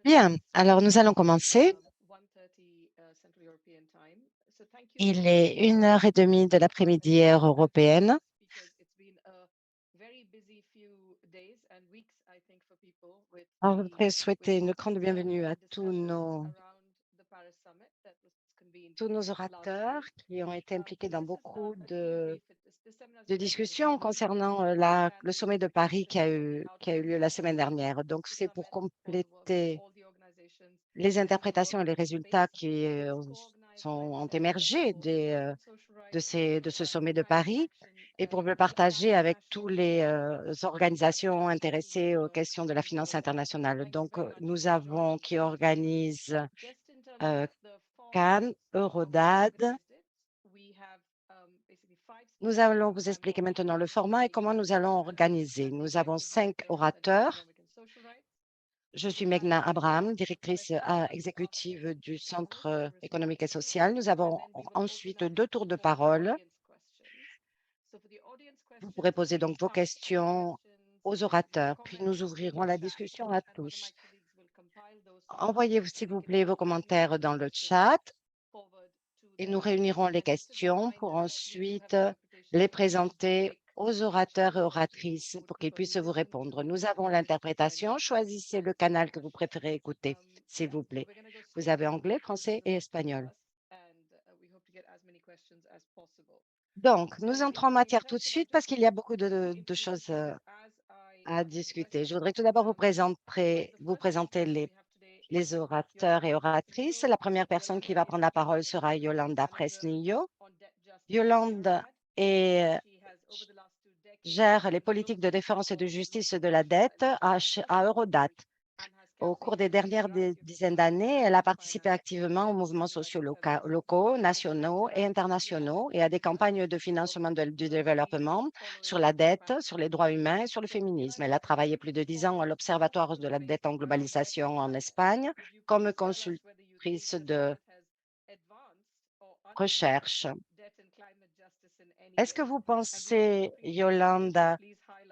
Bien, alors nous allons commencer. Il est 1h30 de l'après-midi heure européenne. Alors, je voudrais souhaiter une grande bienvenue à tous nos orateurs qui ont été impliqués dans beaucoup de discussions concernant le sommet de Paris qui a eu lieu la semaine dernière. Donc, c'est pour compléter les interprétations et les résultats qui ont émergé de ce sommet de Paris et pour le partager avec toutes les organisations intéressées aux questions de la finance internationale. Donc, nous avons qui organise euh, Cannes, Eurodad. Nous allons vous expliquer maintenant le format et comment nous allons organiser. Nous avons 5 orateurs. Je suis Meghna Abraham, directrice exécutive du Centre économique et social. Nous avons ensuite 2 tours de parole. Vous pourrez poser donc vos questions aux orateurs, puis nous ouvrirons la discussion à tous. Envoyez, s'il vous plaît, vos commentaires dans le chat et nous réunirons les questions pour ensuite les présenter aux orateurs et oratrices pour qu'ils puissent vous répondre. Nous avons l'interprétation. Choisissez le canal que vous préférez écouter, s'il vous plaît. Vous avez anglais, français et espagnol. Donc, nous entrons en matière tout de suite parce qu'il y a beaucoup de choses à discuter. Je voudrais tout d'abord vous présenter les orateurs et oratrices. La première personne qui va prendre la parole sera Yolanda Fresnillo. Yolanda gère les politiques de défense et de justice de la dette à Eurodat. Au cours des dernières dizaines d'années, elle a participé activement aux mouvements sociaux locaux, nationaux et internationaux et à des campagnes de financement du développement sur la dette, sur les droits humains et sur le féminisme. Elle a travaillé plus de 10 ans à l'Observatoire de la dette en globalisation en Espagne comme consultrice de recherche. Est-ce que vous pensez, Yolanda,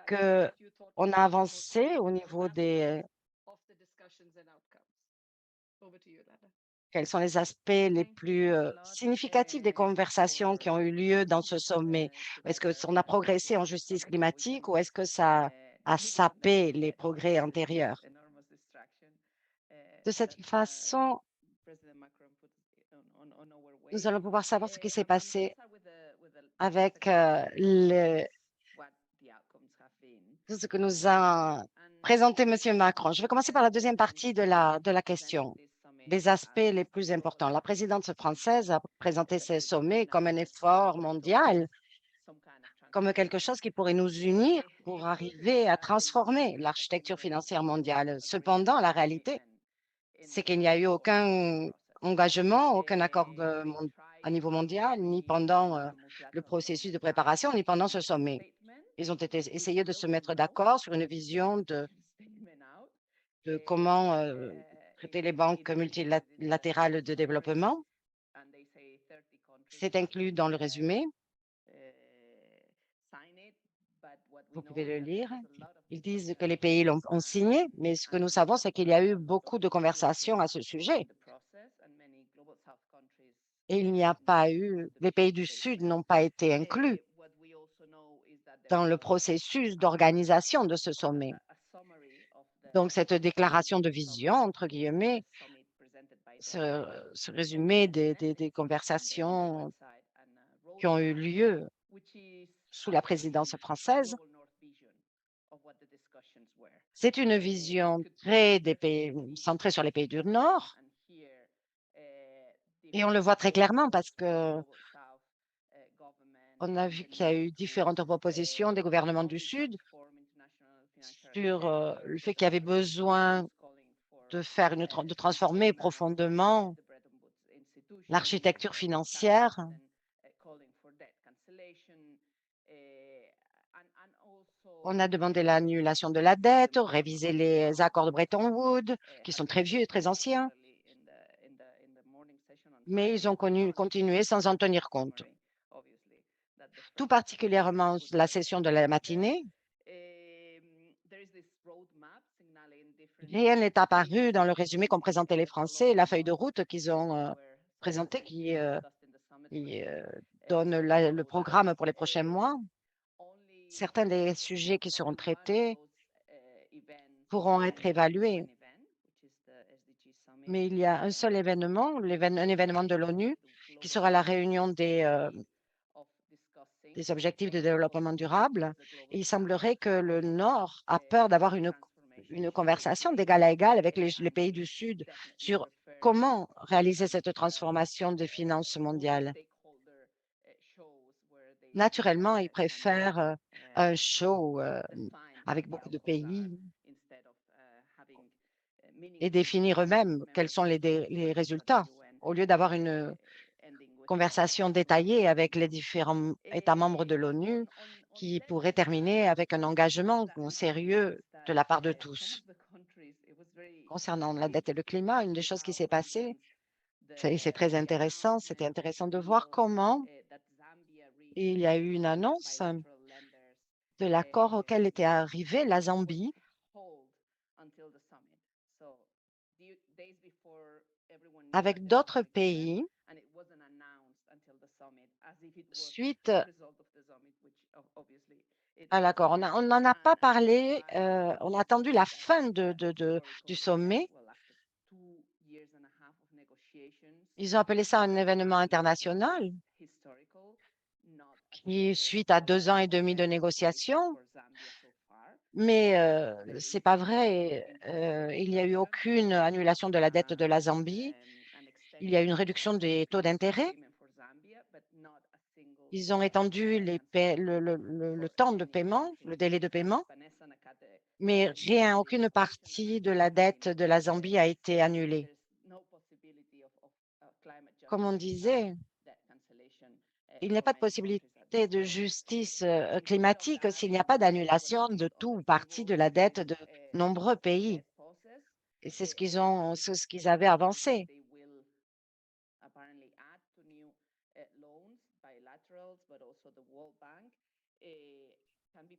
qu'on a avancé au niveau quels sont les aspects les plus significatifs des conversations qui ont eu lieu dans ce sommet? Est-ce qu'on a progressé en justice climatique ou est-ce que ça a sapé les progrès antérieurs? De cette façon, nous allons pouvoir savoir ce qui s'est passé avec tout ce que nous a présenté M. Macron. Je vais commencer par la deuxième partie de la question. Les aspects les plus importants. La présidente française a présenté ce sommet comme un effort mondial, comme quelque chose qui pourrait nous unir pour arriver à transformer l'architecture financière mondiale. Cependant, la réalité, c'est qu'il n'y a eu aucun engagement, aucun accord à niveau mondial, ni pendant le processus de préparation, ni pendant ce sommet. Ils ont essayé de se mettre d'accord sur une vision de comment traiter les banques multilatérales de développement. C'est inclus dans le résumé. Vous pouvez le lire. Ils disent que les pays ont signé, mais ce que nous savons, c'est qu'il y a eu beaucoup de conversations à ce sujet. Et il n'y a pas eu, les pays du Sud n'ont pas été inclus dans le processus d'organisation de ce sommet. Donc, cette déclaration de vision, entre guillemets, ce résumé des conversations qui ont eu lieu sous la présidence française, c'est une vision centrée sur les pays du Nord. Et on le voit très clairement parce que on a vu qu'il y a eu différentes propositions des gouvernements du Sud sur le fait qu'il y avait besoin de transformer profondément l'architecture financière. On a demandé l'annulation de la dette, réviser les accords de Bretton Woods, qui sont très vieux et très anciens, mais ils ont continué sans en tenir compte. Tout particulièrement la session de la matinée, Rien n'est apparu dans le résumé qu'ont présenté les Français, la feuille de route qu'ils ont présentée, qui donne le programme pour les prochains mois. Certains des sujets qui seront traités pourront être évalués, mais il y a un seul événement, un événement de l'ONU, qui sera la réunion des objectifs de développement durable. Et il semblerait que le Nord a peur d'avoir une conversation d'égal à égal avec les pays du Sud sur comment réaliser cette transformation des finances mondiales. Naturellement, ils préfèrent un show avec beaucoup de pays et définir eux-mêmes quels sont les résultats, au lieu d'avoir une conversation détaillée avec les différents États membres de l'ONU qui pourrait terminer avec un engagement sérieux de la part de tous. Concernant la dette et le climat, une des choses qui s'est passée, c'est très intéressant, c'était intéressant de voir comment il y a eu une annonce de l'accord auquel était arrivée la Zambie avec d'autres pays suite à l'accord. On n'en a pas parlé, on a attendu la fin du sommet. Ils ont appelé ça un événement international qui, suite à 2 ans et demi de négociations, mais ce n'est pas vrai. Il n'y a eu aucune annulation de la dette de la Zambie. Il y a eu une réduction des taux d'intérêt. Ils ont étendu le temps de paiement, le délai de paiement, mais rien, aucune partie de la dette de la Zambie a été annulée. Comme on disait, il n'y a pas de possibilité de justice climatique s'il n'y a pas d'annulation de tout ou partie de la dette de nombreux pays. Et c'est ce qu'ils avaient avancé.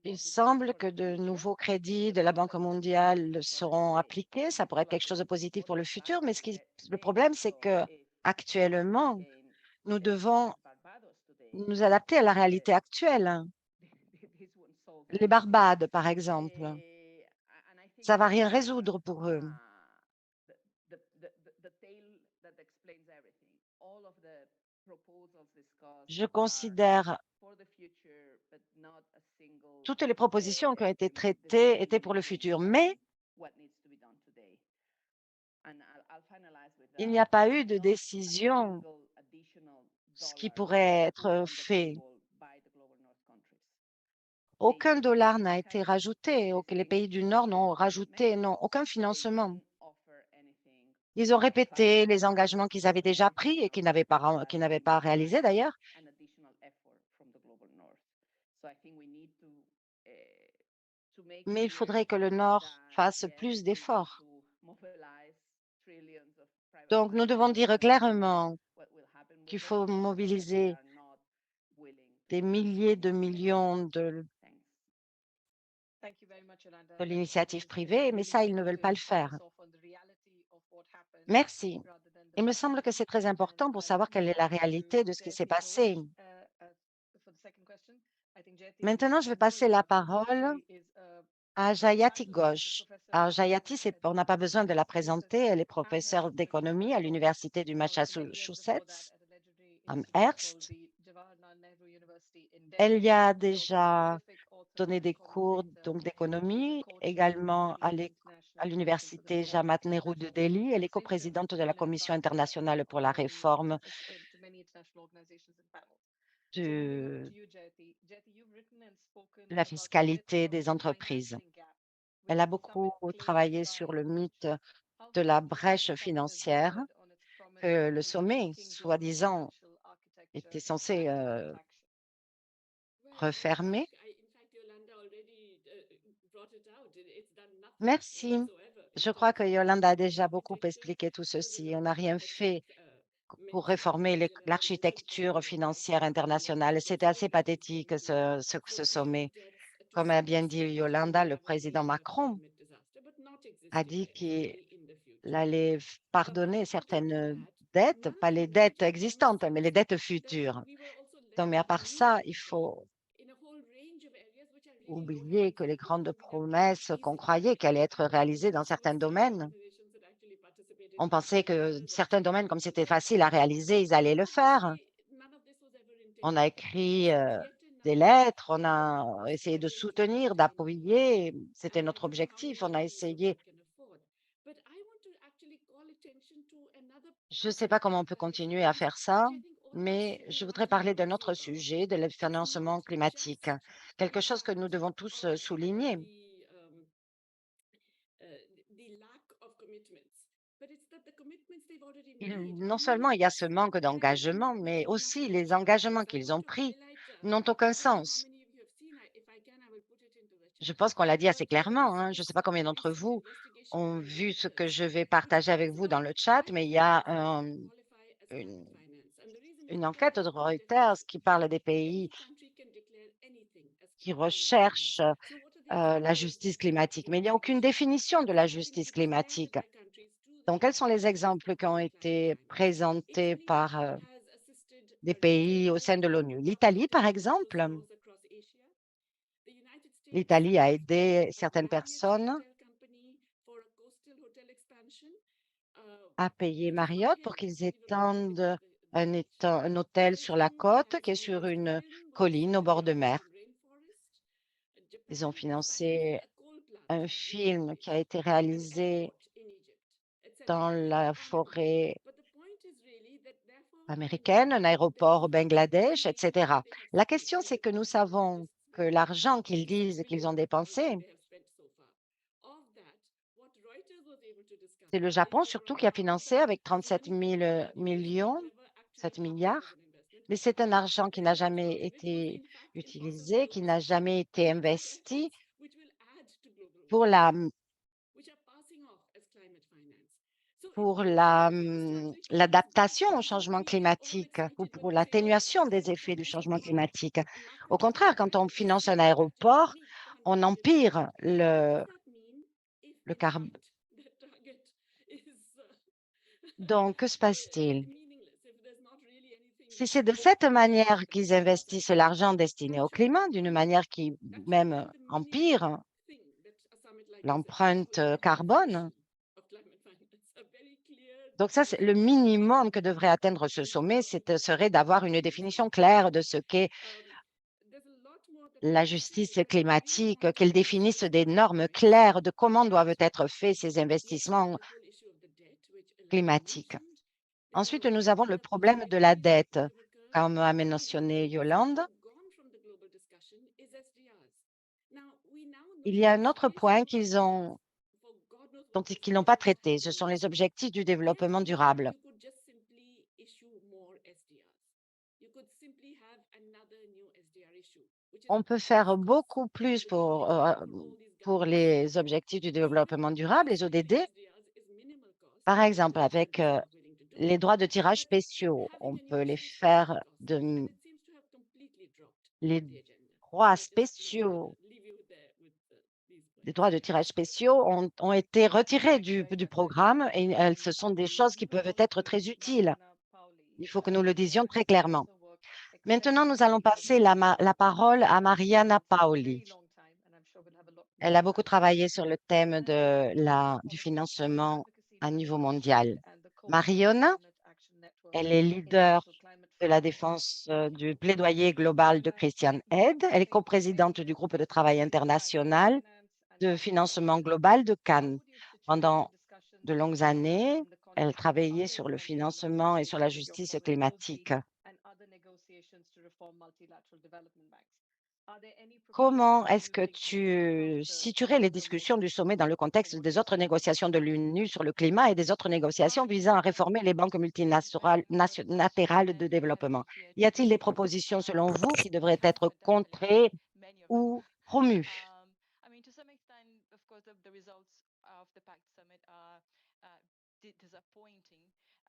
Il semble que de nouveaux crédits de la Banque mondiale seront appliqués. Ça pourrait être quelque chose de positif pour le futur, mais le problème, c'est que actuellement, nous devons nous adapter à la réalité actuelle. Les Barbades, par exemple, ça va rien résoudre pour eux. Je considère toutes les propositions qui ont été traitées étaient pour le futur, mais il n'y a pas eu de décision, ce qui pourrait être fait. Aucun dollar n'a été rajouté, les pays du Nord n'ont rajouté, non, aucun financement. Ils ont répété les engagements qu'ils avaient déjà pris et qu'ils n'avaient pas réalisés d'ailleurs. Mais il faudrait que le Nord fasse plus d'efforts. Donc, nous devons dire clairement qu'il faut mobiliser des milliers de millions de l'initiative privée, mais ça, ils ne veulent pas le faire. Merci. Il me semble que c'est très important pour savoir quelle est la réalité de ce qui s'est passé. Maintenant, je vais passer la parole à Jayati Ghosh. Alors, Jayati, on n'a pas besoin de la présenter. Elle est professeure d'économie à l'Université du Massachusetts, à Hearst. Elle y a déjà donné des cours d'économie, également à l'Université Jamat Nehru de Delhi. Elle est coprésidente de la Commission internationale pour la réforme de la fiscalité des entreprises. Elle a beaucoup travaillé sur le mythe de la brèche financière que le sommet, soi-disant, était censé refermer. Merci. Je crois que Yolanda a déjà beaucoup expliqué tout ceci. On n'a rien fait pour réformer l'architecture financière internationale. C'était assez pathétique, ce sommet. Comme a bien dit Yolanda, le président Macron a dit qu'il allait pardonner certaines dettes, pas les dettes existantes, mais les dettes futures. Donc, mais à part ça, il faut oublier que les grandes promesses qu'on croyait qu'elles allaient être réalisées dans certains domaines, on pensait que certains domaines, comme c'était facile à réaliser, ils allaient le faire. On a écrit des lettres, on a essayé de soutenir, d'appuyer. C'était notre objectif. On a essayé. Je ne sais pas comment on peut continuer à faire ça, mais je voudrais parler d'un autre sujet, de le financement climatique, quelque chose que nous devons tous souligner. Non seulement il y a ce manque d'engagement, mais aussi les engagements qu'ils ont pris n'ont aucun sens. Je pense qu'on l'a dit assez clairement, hein. Je ne sais pas combien d'entre vous ont vu ce que je vais partager avec vous dans le chat, mais il y a une, une enquête de Reuters qui parle des pays qui recherchent la justice climatique, mais il n'y a aucune définition de la justice climatique. Donc, quels sont les exemples qui ont été présentés par des pays au sein de l'ONU? L'Italie, par exemple. L'Italie a aidé certaines personnes à payer Marriott pour qu'ils étendent un hôtel sur la côte qui est sur une colline au bord de mer. Ils ont financé un film qui a été réalisé dans la forêt américaine, un aéroport au Bangladesh, etc. La question, c'est que nous savons que l'argent qu'ils disent qu'ils ont dépensé, c'est le Japon surtout qui a financé avec 37 000 millions, 7 milliards. Mais c'est un argent qui n'a jamais été utilisé, qui n'a jamais été investi pour l'adaptation au changement climatique ou pour l'atténuation des effets du changement climatique. Au contraire, quand on finance un aéroport, on empire le carbone. Donc, que se passe-t-il? Si c'est de cette manière qu'ils investissent l'argent destiné au climat, d'une manière qui même empire l'empreinte carbone, donc ça, c'est le minimum que devrait atteindre ce sommet, serait d'avoir une définition claire de ce qu'est la justice climatique, qu'elle définisse des normes claires de comment doivent être faits ces investissements climatiques. Ensuite, nous avons le problème de la dette, comme a mentionné Yolande. Il y a un autre point qu'ils n'ont pas traité, ce sont les objectifs du développement durable. On peut faire beaucoup plus pour les objectifs du développement durable, les ODD. Par exemple, avec les droits de tirage spéciaux, on peut les faire les droits spéciaux. Les droits de tirage spéciaux ont été retirés du programme et ce sont des choses qui peuvent être très utiles. Il faut que nous le disions très clairement. Maintenant, nous allons passer la parole à Mariana Paoli. Elle a beaucoup travaillé sur le thème du financement à niveau mondial. Mariona, elle est leader de la défense du plaidoyer global de Christian Aid. Elle est coprésidente du groupe de travail international de financement global de Cannes. Pendant de longues années, elle travaillait sur le financement et sur la justice climatique. Comment est-ce que tu situerais les discussions du sommet dans le contexte des autres négociations de l'ONU sur le climat et des autres négociations visant à réformer les banques multilatérales de développement? Y a-t-il des propositions, selon vous, qui devraient être contrées ou promues?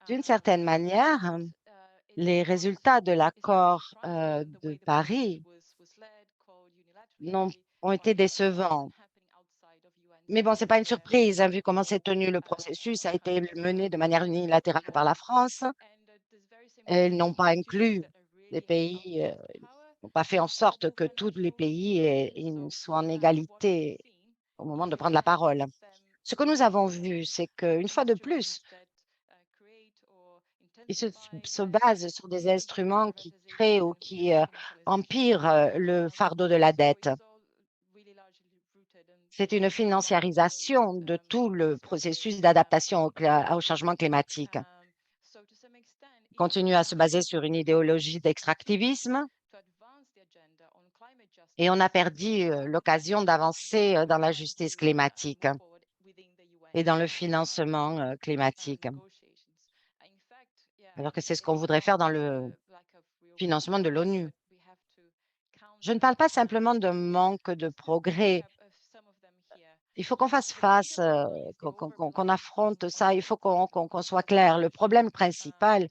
D'une certaine manière, les résultats de l'accord de Paris n'ont ont été décevants. Mais bon, ce n'est pas une surprise, hein, vu comment s'est tenu le processus, ça a été mené de manière unilatérale par la France. Elles n'ont pas inclus les pays, n'ont pas fait en sorte que tous les pays soient en égalité au moment de prendre la parole. Ce que nous avons vu, c'est qu'une fois de plus, ils se basent sur des instruments qui créent ou qui empirent le fardeau de la dette. C'est une financiarisation de tout le processus d'adaptation au changement climatique. Ils continuent à se baser sur une idéologie d'extractivisme et on a perdu l'occasion d'avancer dans la justice climatique et dans le financement climatique, alors que c'est ce qu'on voudrait faire dans le financement de l'ONU. Je ne parle pas simplement de manque de progrès. Il faut qu'on fasse face, qu'on affronte ça. Il faut qu'on soit clair. Le problème principal,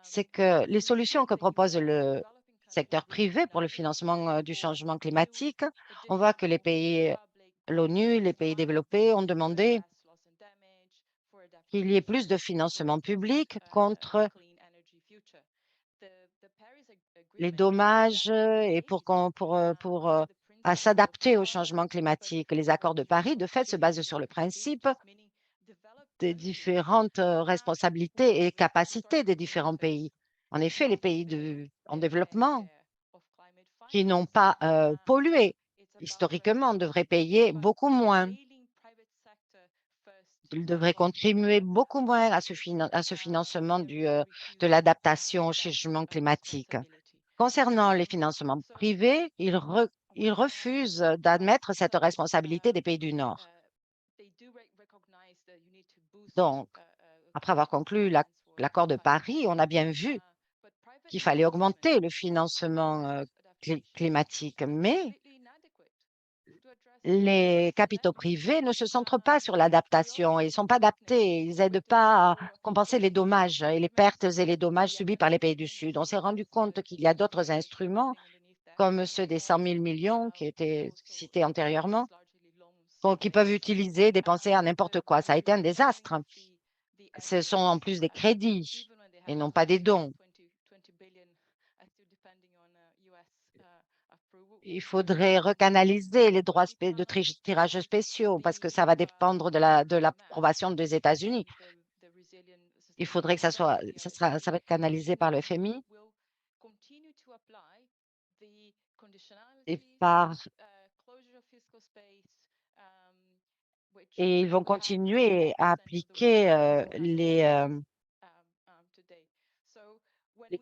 c'est que les solutions que propose le secteur privé pour le financement du changement climatique, on voit que les pays, l'ONU, les pays développés ont demandé qu'il y ait plus de financement public contre les dommages et à s'adapter au changement climatique. Les accords de Paris, de fait, se basent sur le principe des différentes responsabilités et capacités des différents pays. En effet, les pays en développement qui n'ont pas pollué historiquement devraient payer beaucoup moins. Ils devraient contribuer beaucoup moins à ce financement de l'adaptation au changement climatique. Concernant les financements privés, ils refusent d'admettre cette responsabilité des pays du Nord. Donc, après avoir conclu l'accord de Paris, on a bien vu qu'il fallait augmenter le financement climatique, mais les capitaux privés ne se centrent pas sur l'adaptation. Ils ne sont pas adaptés. Ils n'aident pas à compenser les dommages et les pertes et les dommages subis par les pays du Sud. On s'est rendu compte qu'il y a d'autres instruments, comme ceux des 100 000 millions qui étaient cités antérieurement, qui peuvent utiliser, dépenser à n'importe quoi. Ça a été un désastre. Ce sont en plus des crédits et non pas des dons. Il faudrait recanaliser les droits de tirage spéciaux parce que ça va dépendre de l'approbation des États-Unis. Il faudrait que ça va être canalisé par le FMI et et ils vont continuer à appliquer les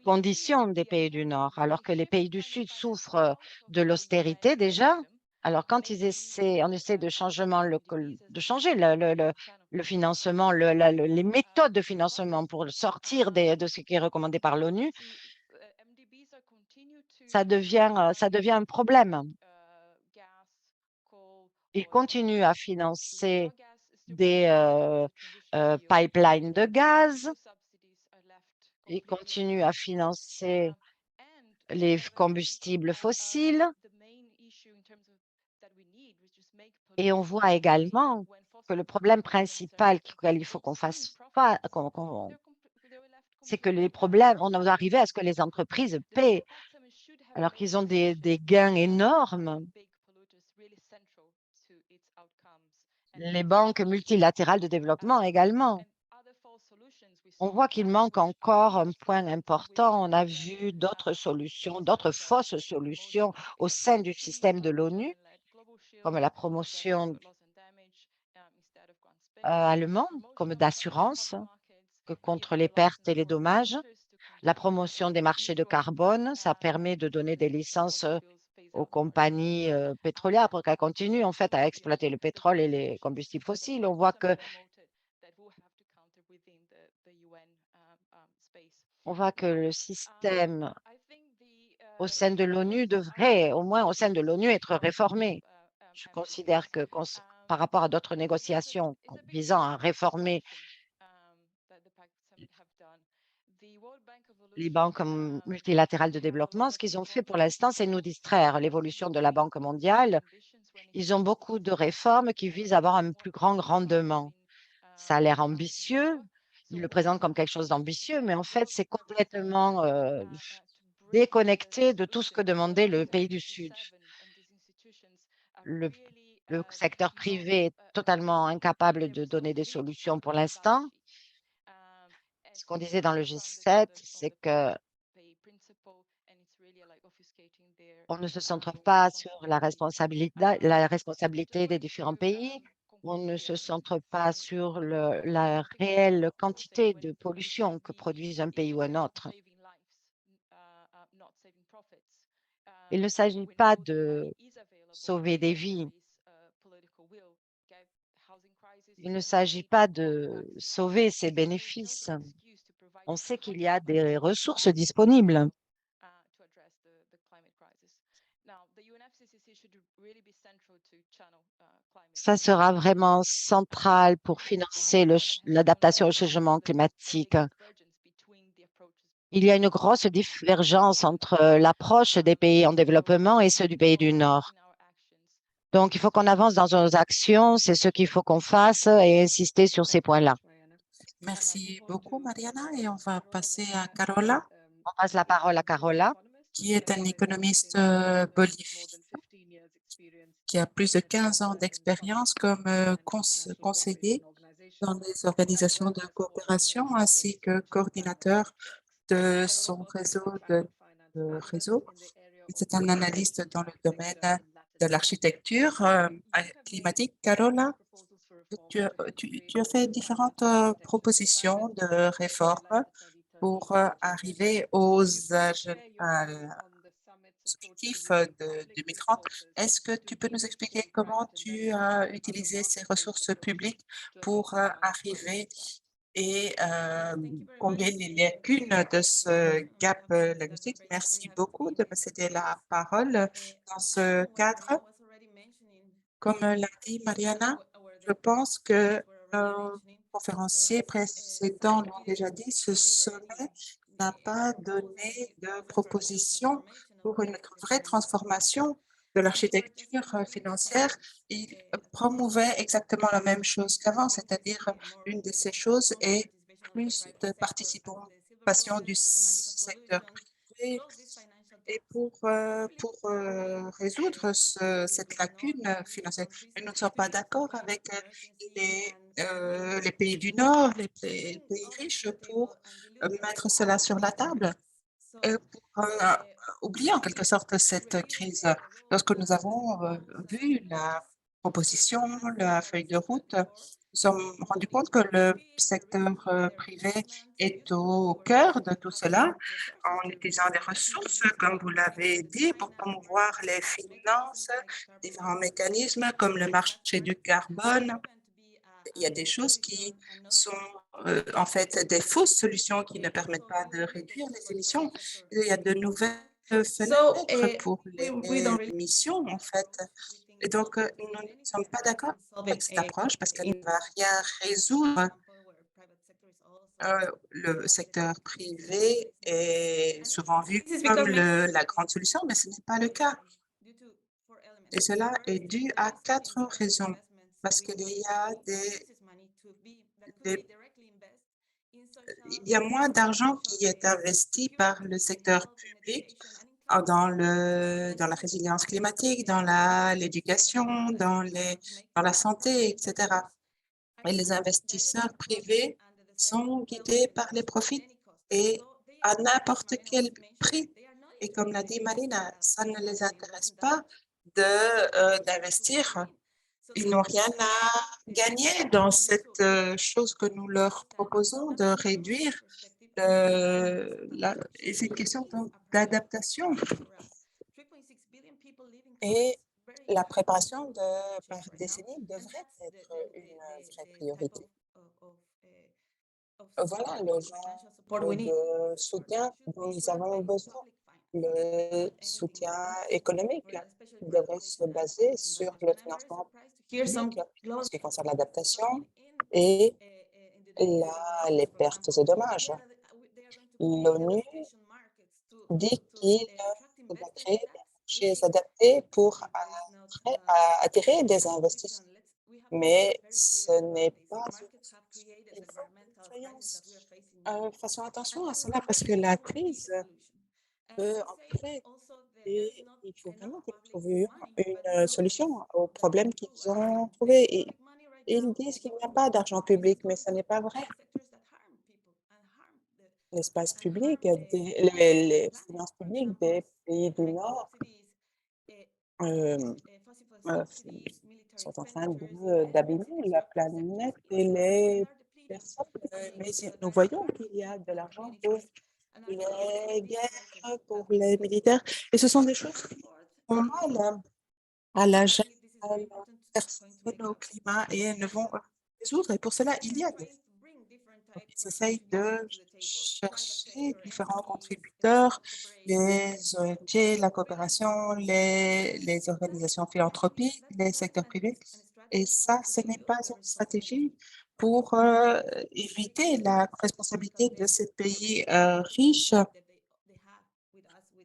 conditions des pays du Nord, alors que les pays du Sud souffrent de l'austérité déjà. Alors, quand on essaie de de changer le financement, les méthodes de financement pour sortir de ce qui est recommandé par l'ONU, ça devient un problème. Ils continuent à financer des pipelines de gaz, ils continuent à financer les combustibles fossiles. Et on voit également que le problème principal auquel il faut qu'on fasse face, c'est que les problèmes, on doit arriver à ce que les entreprises paient alors qu'ils ont des gains énormes. Les banques multilatérales de développement également. On voit qu'il manque encore un point important. On a vu d'autres solutions, d'autres fausses solutions au sein du système de l'ONU, comme la promotion allemande, comme d'assurance contre les pertes et les dommages. La promotion des marchés de carbone, ça permet de donner des licences aux compagnies pétrolières pour qu'elles continuent en fait à exploiter le pétrole et les combustibles fossiles. On voit que le système au sein de l'ONU devrait, au moins au sein de l'ONU, être réformé. Je considère que par rapport à d'autres négociations visant à réformer Les banques multilatérales de développement, ce qu'ils ont fait pour l'instant, c'est nous distraire. L'évolution de la Banque mondiale, ils ont beaucoup de réformes qui visent à avoir un plus grand rendement. Ça a l'air ambitieux, ils le présentent comme quelque chose d'ambitieux, mais en fait, c'est complètement déconnecté de tout ce que demandait le pays du Sud. Le, le secteur privé est totalement incapable de donner des solutions pour l'instant. Ce qu'on disait dans le G7, c'est que on ne se centre pas sur la responsabilité des différents pays. On ne se centre pas sur la réelle quantité de pollution que produise un pays ou un autre. Il ne s'agit pas de sauver des vies. Il ne s'agit pas de sauver ses bénéfices. On sait qu'il y a des ressources disponibles. Ça sera vraiment central pour financer l'adaptation au changement climatique. Il y a une grosse divergence entre l'approche des pays en développement et ceux du pays du Nord. Donc, il faut qu'on avance dans nos actions, c'est ce qu'il faut qu'on fasse et insister sur ces points-là. Merci beaucoup, Mariana. Et on va passer à Carola, On passe la parole à Carola. qui est un économiste bolivien qui a plus de 15 ans d'expérience comme conseiller dans les organisations de coopération ainsi que coordinateur de son réseau. C'est un analyste dans le domaine de l'architecture climatique. Carola, tu as fait différentes propositions de réformes pour arriver objectifs de 2030. Est-ce que tu peux nous expliquer comment tu as utilisé ces ressources publiques pour arriver et combler les lacunes de ce gap linguistique? Merci beaucoup de me céder la parole dans ce cadre. Comme l'a dit Mariana, je pense que nos conférenciers précédents l'ont déjà dit, ce sommet n'a pas donné de proposition pour une vraie transformation de l'architecture financière. Il promouvait exactement la même chose qu'avant, c'est-à-dire une de ces choses est plus de participation du secteur privé et pour résoudre cette lacune financière. Nous ne sommes pas d'accord avec les pays du Nord, les pays riches pour mettre cela sur la table et pour oublier en quelque sorte cette crise. Lorsque nous avons vu la proposition, la feuille de route, nous sommes rendus compte que le secteur privé est au cœur de tout cela en utilisant des ressources, comme vous l'avez dit, pour promouvoir les finances, différents mécanismes comme le marché du carbone. Il y a des choses qui sont en fait des fausses solutions qui ne permettent pas de réduire les émissions. Il y a de nouvelles fenêtres pour les émissions, en fait. Et donc, nous ne sommes pas d'accord avec cette approche parce qu'elle ne va rien résoudre. Le secteur privé est souvent vu comme la grande solution, mais ce n'est pas le cas. Et cela est dû à 4 raisons. Parce qu'il y a des il y a moins d'argent qui est investi par le secteur public dans la résilience climatique, dans l'éducation, dans la santé, etc. Et les investisseurs privés sont guidés par les profits et à n'importe quel prix. Et comme l'a dit Marina, ça ne les intéresse pas d'investir. Ils n'ont rien à gagner dans cette chose que nous leur proposons de réduire. Et c'est une question d'adaptation. Et la préparation par décennie devrait être une vraie priorité. Voilà le genre de soutien dont nous avons besoin. Le soutien économique devrait se baser sur le financement public en ce qui concerne l'adaptation et les pertes et dommages. l'ONU dit qu'il faudra créer des marchés adaptés pour attirer des investissements. Mais ce n'est pas une solution. Il faut que nous fassions attention à cela parce que la crise peut empirer et il faut vraiment que nous trouvions une solution aux problèmes qu'ils ont trouvés. Et ils disent qu'il n'y a pas d'argent public, mais ce n'est pas vrai. L'espace public, les finances publiques des pays du Nord euh, euh, sont en train d'abîmer la planète et les personnes. Mais nous voyons qu'il y a de l'argent pour les guerres, pour les militaires, et ce sont des choses qui font mal à la personne, au climat, et elles ne vont résoudre. Et pour cela, il y a des donc, ils essayent de chercher différents contributeurs, les ONG, la coopération, les organisations philanthropiques, les secteurs privés. Et ça, ce n'est pas une stratégie pour éviter la responsabilité de ces pays riches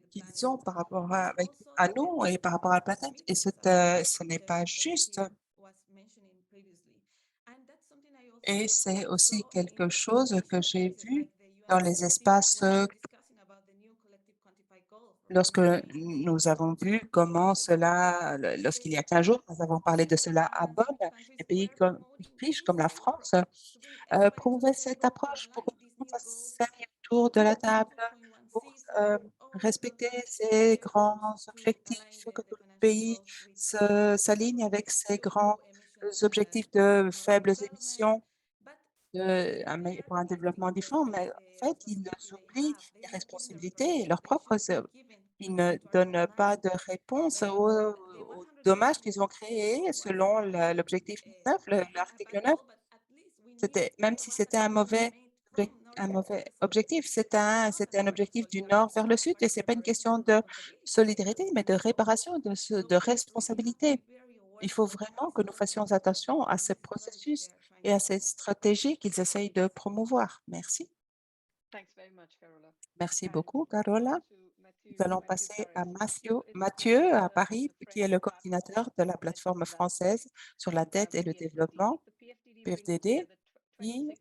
qu'ils ont par rapport à nous et par rapport à la planète. Et ce n'est pas juste. Et c'est aussi quelque chose que j'ai vu dans les espaces lorsque nous avons vu comment cela, lorsqu'il y a 15 jours, nous avons parlé de cela à Bonn, les pays riches comme la France prouvaient cette approche pour que tout le monde s'assied autour de la table, pour respecter ces grands objectifs, que tout le pays s'aligne avec ces grands objectifs de faibles émissions pour un développement différent, mais en fait, ils oublient les responsabilités et leurs propres ils ne donnent pas de réponse aux dommages qu'ils ont créés selon l'objectif 9, l'article 9. Même si c'était un mauvais objectif, c'était un objectif du nord vers le sud et ce n'est pas une question de solidarité, mais de réparation, de responsabilité. Il faut vraiment que nous fassions attention à ce processus et à cette stratégie qu'ils essayent de promouvoir. Merci. Merci beaucoup, Carola. Nous allons passer à Mathieu à Paris, qui est le coordinateur de la plateforme française sur la dette et le développement, PFDD, qui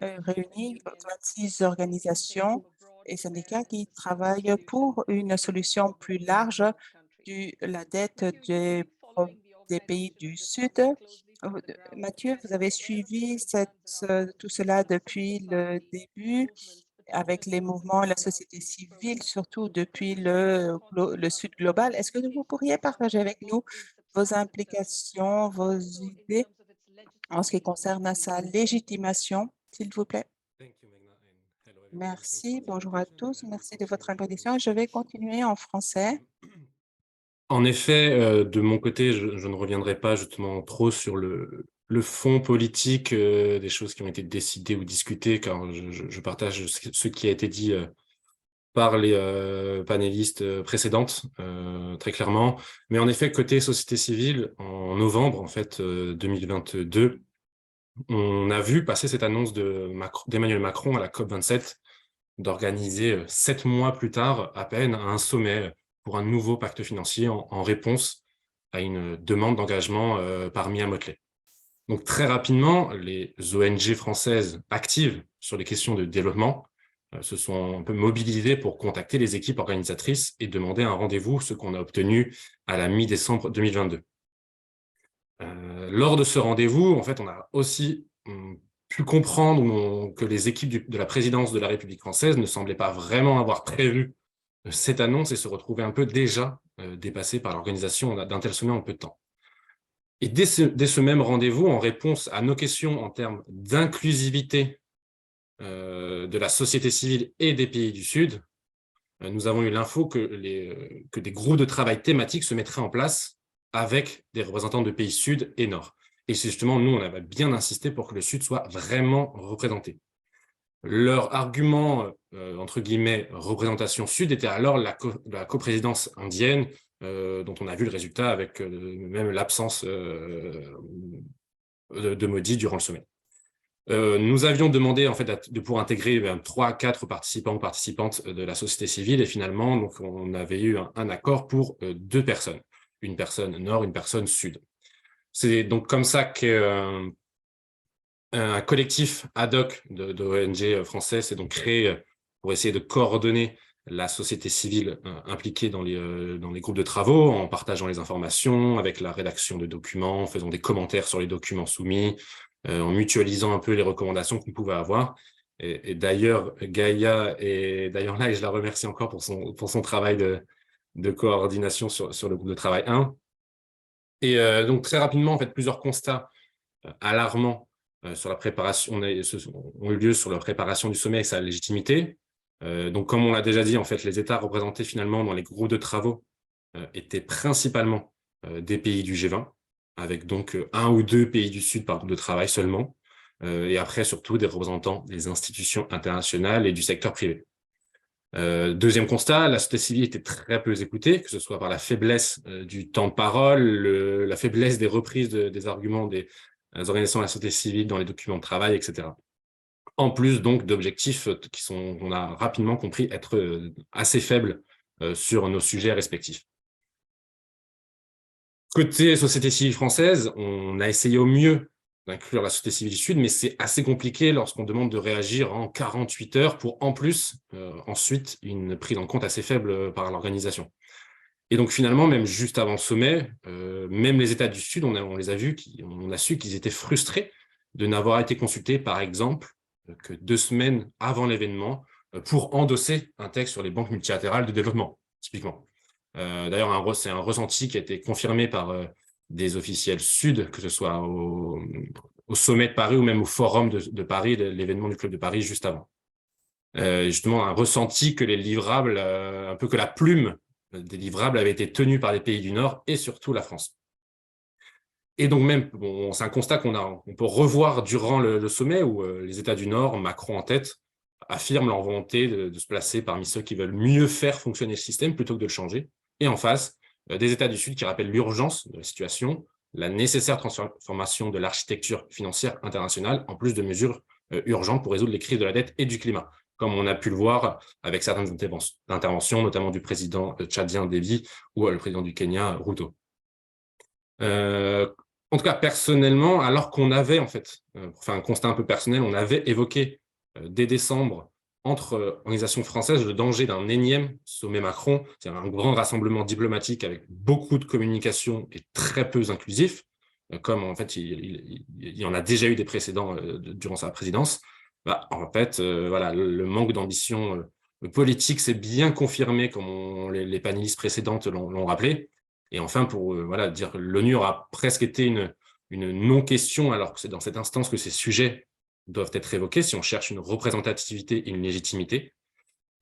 réunit 26 organisations et syndicats qui travaillent pour une solution plus large de la dette des pays du Sud. Mathieu, vous avez suivi tout cela depuis le début avec les mouvements et la société civile, surtout depuis le Sud global. Est-ce que vous pourriez partager avec nous vos implications, vos idées en ce qui concerne sa légitimation, s'il vous plaît? Merci, bonjour à tous, merci de votre invitation. Je vais continuer en français. En effet, de mon côté, je ne reviendrai pas justement trop sur le fond politique des choses qui ont été décidées ou discutées, car je partage ce qui a été dit par les panélistes précédentes, très clairement. Mais en effet, côté société civile, en novembre en fait 2022, on a vu passer cette annonce d'Emmanuel Macron à la COP27 d'organiser 7 mois plus tard à peine un sommet pour un nouveau pacte financier en réponse à une demande d'engagement par Mia Mottley. Donc très rapidement, les ONG françaises actives sur les questions de développement se sont un peu mobilisées pour contacter les équipes organisatrices et demander un rendez-vous, ce qu'on a obtenu à la mi-décembre 2022. Lors de ce rendez-vous, en fait, on a aussi pu comprendre que les équipes de la présidence de la République française ne semblaient pas vraiment avoir prévu cette annonce et se retrouvaient un peu déjà dépassées par l'organisation d'un tel sommet en peu de temps. Et dès ce même rendez-vous, en réponse à nos questions en termes d'inclusivité de la société civile et des pays du Sud, nous avons eu l'info que des groupes de travail thématiques se mettraient en place avec des représentants de pays Sud et Nord. Et c'est justement, nous, on avait bien insisté pour que le Sud soit vraiment représenté. Leur argument, entre guillemets, représentation Sud, était alors la coprésidence indienne, dont on a vu le résultat avec même l'absence de Modi durant le sommet. Nous avions demandé en fait de pouvoir intégrer 3 à 4 participants ou participantes de la société civile et finalement donc on avait eu un accord pour 2 personnes, une personne nord, une personne sud. C'est donc comme ça qu'un collectif ad hoc d'ONG français s'est donc créé pour essayer de coordonner la société civile impliquée dans les groupes de travaux, en partageant les informations, avec la rédaction de documents, en faisant des commentaires sur les documents soumis, en mutualisant un peu les recommandations qu'on pouvait avoir. Et d'ailleurs, Gaïa est d'ailleurs là, et je la remercie encore pour son travail de coordination sur le groupe de travail 1. Et donc très rapidement, en fait, plusieurs constats alarmants sur la préparation ont eu lieu sur la préparation du sommet et sa légitimité. Donc, comme on l'a déjà dit, en fait, les États représentés finalement dans les groupes de travaux étaient principalement des pays du G20, avec donc 1 ou 2 pays du Sud par groupe de travail seulement, et après surtout des représentants des institutions internationales et du secteur privé. Deuxième constat, la société civile était très peu écoutée, que ce soit par la faiblesse du temps de parole, la faiblesse des reprises des arguments des organisations de la société civile dans les documents de travail, etc. En plus donc d'objectifs on a rapidement compris être assez faibles sur nos sujets respectifs. Côté société civile française, on a essayé au mieux d'inclure la société civile du Sud, mais c'est assez compliqué lorsqu'on demande de réagir en 48 heures pour, en plus, ensuite, une prise en compte assez faible par l'organisation. Et donc, finalement, même juste avant le sommet, même les États du Sud, on les a vus, on a su qu'ils étaient frustrés de n'avoir été consultés, par exemple, que 2 semaines avant l'événement pour endosser un texte sur les banques multilatérales de développement, typiquement. D'ailleurs, c'est un ressenti qui a été confirmé par des officiels sud, que ce soit au sommet de Paris ou même au forum de Paris, l'événement du Club de Paris juste avant. Justement, un ressenti que les livrables, un peu que la plume des livrables avait été tenue par les pays du Nord et surtout la France. Et donc même, bon, c'est un constat qu'on peut revoir durant le sommet où les États du Nord, Macron en tête, affirment leur volonté de se placer parmi ceux qui veulent mieux faire fonctionner le système plutôt que de le changer. Et en face, des États du Sud qui rappellent l'urgence de la situation, la nécessaire transformation de l'architecture financière internationale, en plus de mesures urgentes pour résoudre les crises de la dette et du climat, comme on a pu le voir avec certaines interventions, notamment du président tchadien Déby ou le président du Kenya, Ruto. En tout cas, personnellement, alors qu'on avait, en fait, pour faire un constat un peu personnel, on avait évoqué dès décembre entre organisations françaises le danger d'un énième sommet Macron, c'est-à-dire un grand rassemblement diplomatique avec beaucoup de communication et très peu inclusif, comme en fait il y en a déjà eu des précédents durant sa présidence. Bah, en fait, voilà, le manque d'ambition politique s'est bien confirmé, comme les panélistes précédentes l'ont rappelé. Et enfin, pour voilà, dire l'ONU aura presque été une non-question, alors que c'est dans cette instance que ces sujets doivent être évoqués si on cherche une représentativité et une légitimité.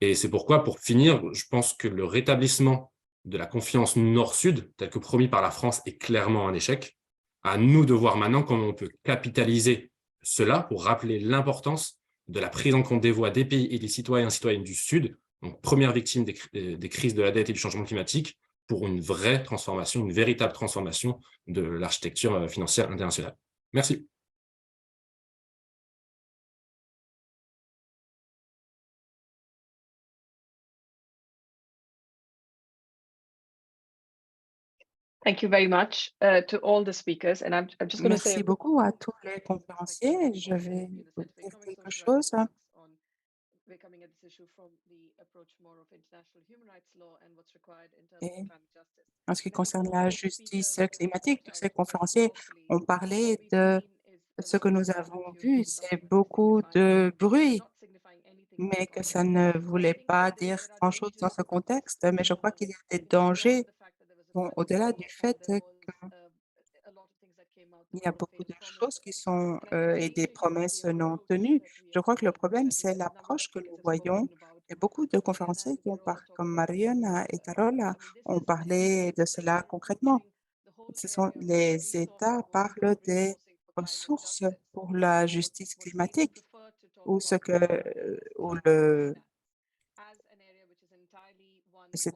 Et c'est pourquoi, pour finir, je pense que le rétablissement de la confiance Nord-Sud, tel que promis par la France, est clairement un échec. À nous de voir maintenant comment on peut capitaliser cela pour rappeler l'importance de la prise en compte des voix des pays et des citoyens et citoyennes du Sud, donc première victime des crises de la dette et du changement climatique, pour une vraie transformation, une véritable transformation de l'architecture financière internationale. Merci. Thank you very much to all the speakers. And I'm just going to say Merci beaucoup à tous les conférenciers. Je vais vous dire quelque chose. Et en ce qui concerne la justice climatique, tous ces conférenciers ont parlé de ce que nous avons vu. C'est beaucoup de bruit, mais que ça ne voulait pas dire grand-chose dans ce contexte. Mais je crois qu'il y a des dangers au-delà du fait qu'il y a beaucoup de choses qui sont et des promesses non tenues. Je crois que le problème, c'est l'approche que nous voyons. Il y a beaucoup de conférenciers qui ont parlé, comme Marianne et Carola, ont parlé de cela concrètement. Ce sont les États parlent des ressources pour la justice climatique ou c'est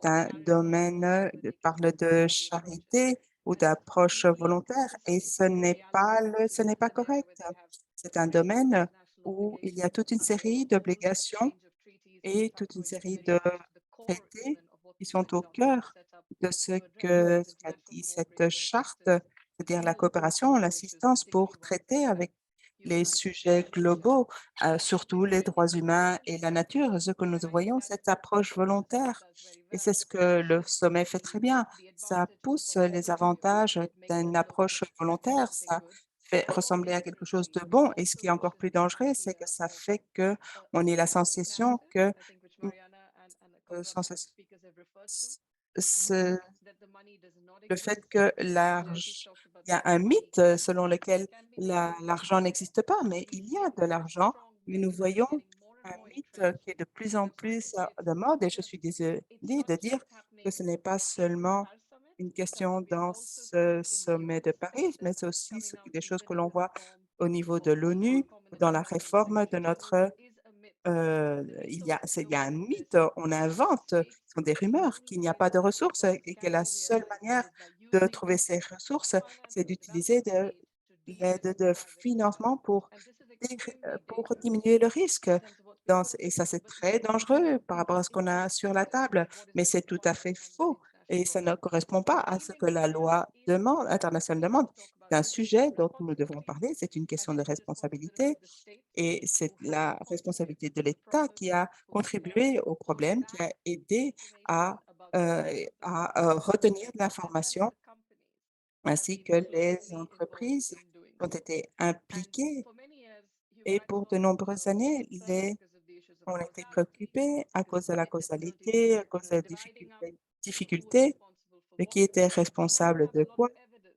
un domaine parle de charité ou d'approche volontaire et ce n'est pas correct. C'est un domaine où il y a toute une série d'obligations et toute une série de traités qui sont au cœur de ce qu'a dit cette charte, c'est-à-dire la coopération, l'assistance pour traiter avec les sujets globaux, surtout les droits humains et la nature. Ce que nous voyons, cette approche volontaire, et c'est ce que le sommet fait très bien. Ça pousse les avantages d'une approche volontaire, ça fait ressembler à quelque chose de bon. Et ce qui est encore plus dangereux, c'est que ça fait qu'on ait la sensation que sensation- ce- le fait que il y a un mythe selon lequel l'argent n'existe pas, mais il y a de l'argent, mais nous voyons un mythe qui est de plus en plus de mode et je suis désolée de dire que ce n'est pas seulement une question dans ce sommet de Paris, mais c'est aussi des choses que l'on voit au niveau de l'ONU, dans la réforme de notre il y a un mythe, on invente, ce sont des rumeurs qu'il n'y a pas de ressources et que la seule manière de trouver ces ressources, c'est d'utiliser de l'aide de financement pour diminuer le risque. Et ça, c'est très dangereux par rapport à ce qu'on a sur la table, mais c'est tout à fait faux et ça ne correspond pas à ce que la loi internationale demande. C'est un sujet dont nous devons parler, c'est une question de responsabilité et c'est la responsabilité de l'État qui a contribué au problème, qui a aidé à, retenir de l'information, ainsi que les entreprises ont été impliquées. Et pour de nombreuses années, on a été préoccupés à cause de la causalité, à cause de la difficulté, de qui était responsable de quoi.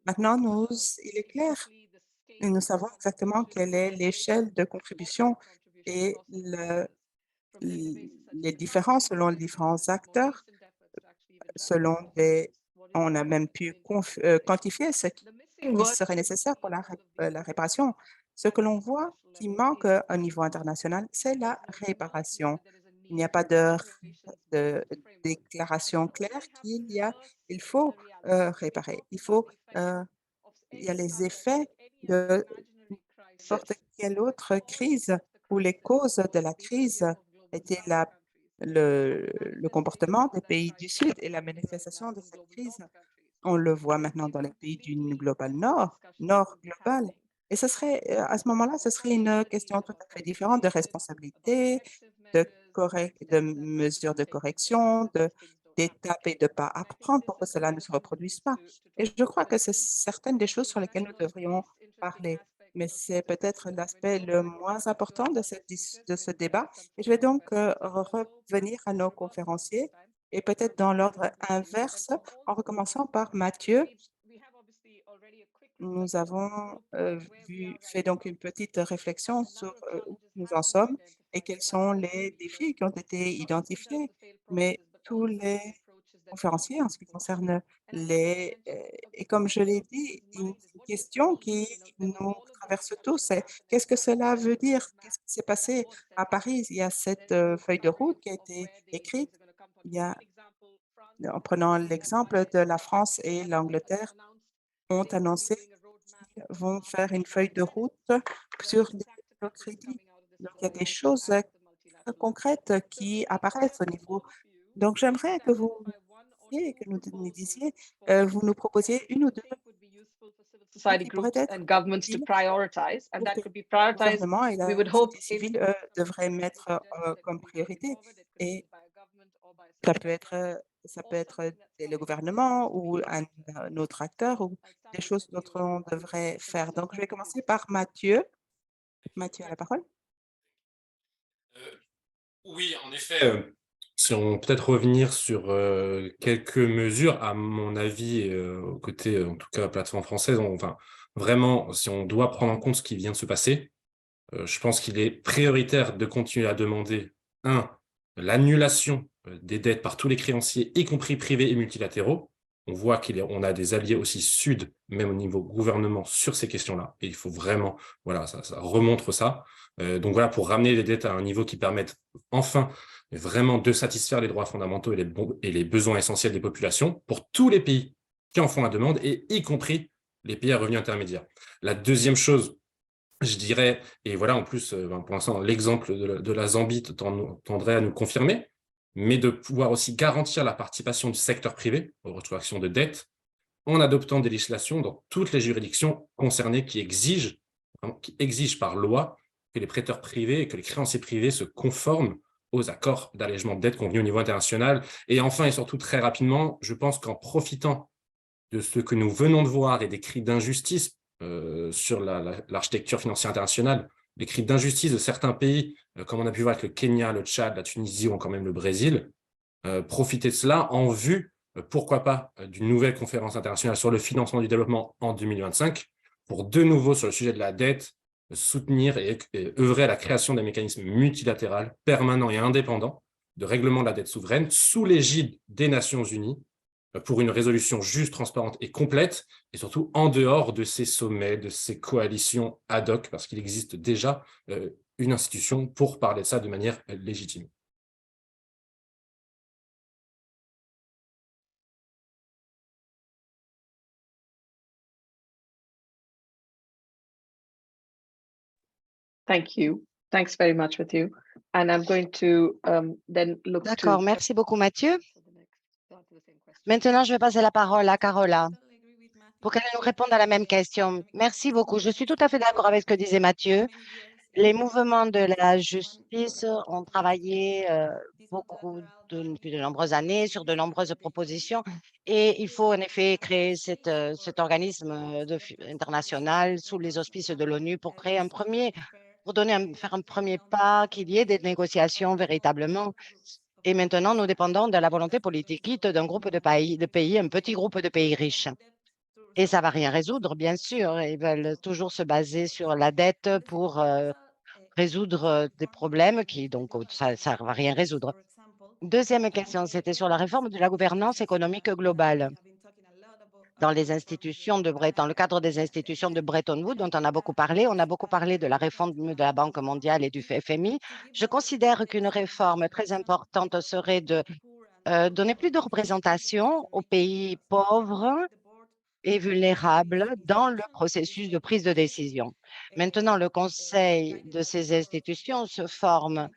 Maintenant, il est clair, et nous savons exactement quelle est l'échelle de contribution et les différences selon les différents acteurs, on a même pu quantifier ce qui serait nécessaire pour la réparation. Ce que l'on voit qui manque au niveau international, c'est la réparation. Il n'y a pas de déclaration claire il faut réparer. Il y a les effets de n'importe quelle autre crise où les causes de la crise étaient le comportement des pays du Sud et la manifestation de cette crise. On le voit maintenant dans les pays du global nord global. Et à ce moment-là, ce serait une question tout à fait différente de responsabilité, de mesures de correction, d'étapes et de pas à prendre pour que cela ne se reproduise pas. Et je crois que c'est certaines des choses sur lesquelles nous devrions parler. Mais c'est peut-être l'aspect le moins important de ce débat. Et je vais donc revenir à nos conférenciers et peut-être dans l'ordre inverse, en recommençant par Mathieu. Nous avons fait donc une petite réflexion sur où nous en sommes et quels sont les défis qui ont été identifiés. Mais tous les conférenciers, en ce qui concerne et comme je l'ai dit, une question qui nous traverse tous, c'est qu'est-ce que cela veut dire? Qu'est-ce qui s'est passé à Paris? Il y a cette feuille de route qui a été écrite. Il y a, en prenant l'exemple de la France et l'Angleterre, ont annoncé qu'ils vont faire une feuille de route sur le crédit. Donc, il y a des choses très concrètes qui apparaissent au niveau. Donc, j'aimerais que nous disiez, vous nous proposiez une ou deux Society qui pourraient groups être and governments to utiles prioritize, and pour that que could be le prioritized. gouvernement et We la would hope société is civile devraient mettre comme priorité. Et ça peut être, le gouvernement ou un autre acteur ou des choses dont on devrait faire. Donc, je vais commencer par Mathieu. Mathieu a la parole. Oui, en effet, si on peut-être revenir sur quelques mesures, à mon avis, côté, en tout cas, la plateforme française, enfin, vraiment, si on doit prendre en compte ce qui vient de se passer, je pense qu'il est prioritaire de continuer à demander, l'annulation des dettes par tous les créanciers, y compris privés et multilatéraux. On voit qu'on a des alliés aussi sud, même au niveau gouvernement, sur ces questions-là. Et il faut vraiment, voilà, ça remontre ça. Donc voilà, pour ramener les dettes à un niveau qui permette enfin vraiment de satisfaire les droits fondamentaux et les besoins essentiels des populations pour tous les pays qui en font la demande, et y compris les pays à revenus intermédiaires. La deuxième chose, je dirais, et voilà, en plus, pour l'instant, l'exemple de la Zambie tendrait à nous confirmer, mais de pouvoir aussi garantir la participation du secteur privé aux restructurations de dettes en adoptant des législations dans toutes les juridictions concernées qui exigent par loi que les prêteurs privés et que les créanciers privés se conforment aux accords d'allègement de dette convenus au niveau international. Et enfin, et surtout très rapidement, je pense qu'en profitant de ce que nous venons de voir et des cris d'injustice sur l'architecture financière internationale, les cris d'injustice de certains pays, comme on a pu voir avec le Kenya, le Tchad, la Tunisie ou encore même le Brésil, profiter de cela en vue, pourquoi pas, d'une nouvelle conférence internationale sur le financement du développement en 2025, pour de nouveau, sur le sujet de la dette, soutenir et œuvrer à la création d'un mécanisme multilatéral, permanent et indépendant de règlement de la dette souveraine sous l'égide des Nations Unies pour une résolution juste, transparente et complète, et surtout en dehors de ces sommets, de ces coalitions ad hoc, parce qu'il existe déjà une institution pour parler de ça de manière légitime. Thank you. Thanks very much, Matthew. And I'm going to then look to... D'accord, merci beaucoup, Mathieu. Maintenant, je vais passer la parole à Carola pour qu'elle nous réponde à la même question. Merci beaucoup. Je suis tout à fait d'accord avec ce que disait Mathieu. Les mouvements de la justice ont travaillé beaucoup depuis de nombreuses années sur de nombreuses propositions et il faut en effet créer cet organisme international sous les auspices de l'ONU pour créer faire un premier pas, qu'il y ait des négociations véritablement. Et maintenant, nous dépendons de la volonté politique d'un groupe de pays, un petit groupe de pays riches. Et ça ne va rien résoudre, bien sûr. Ils veulent toujours se baser sur la dette pour résoudre des problèmes ça ne va rien résoudre. Deuxième question, c'était sur la réforme de la gouvernance économique globale. Dans le cadre des institutions de Bretton Woods, dont on a beaucoup parlé de la réforme de la Banque mondiale et du FMI. Je considère qu'une réforme très importante serait de donner plus de représentation aux pays pauvres et vulnérables dans le processus de prise de décision. Maintenant, le conseil de ces institutions se forme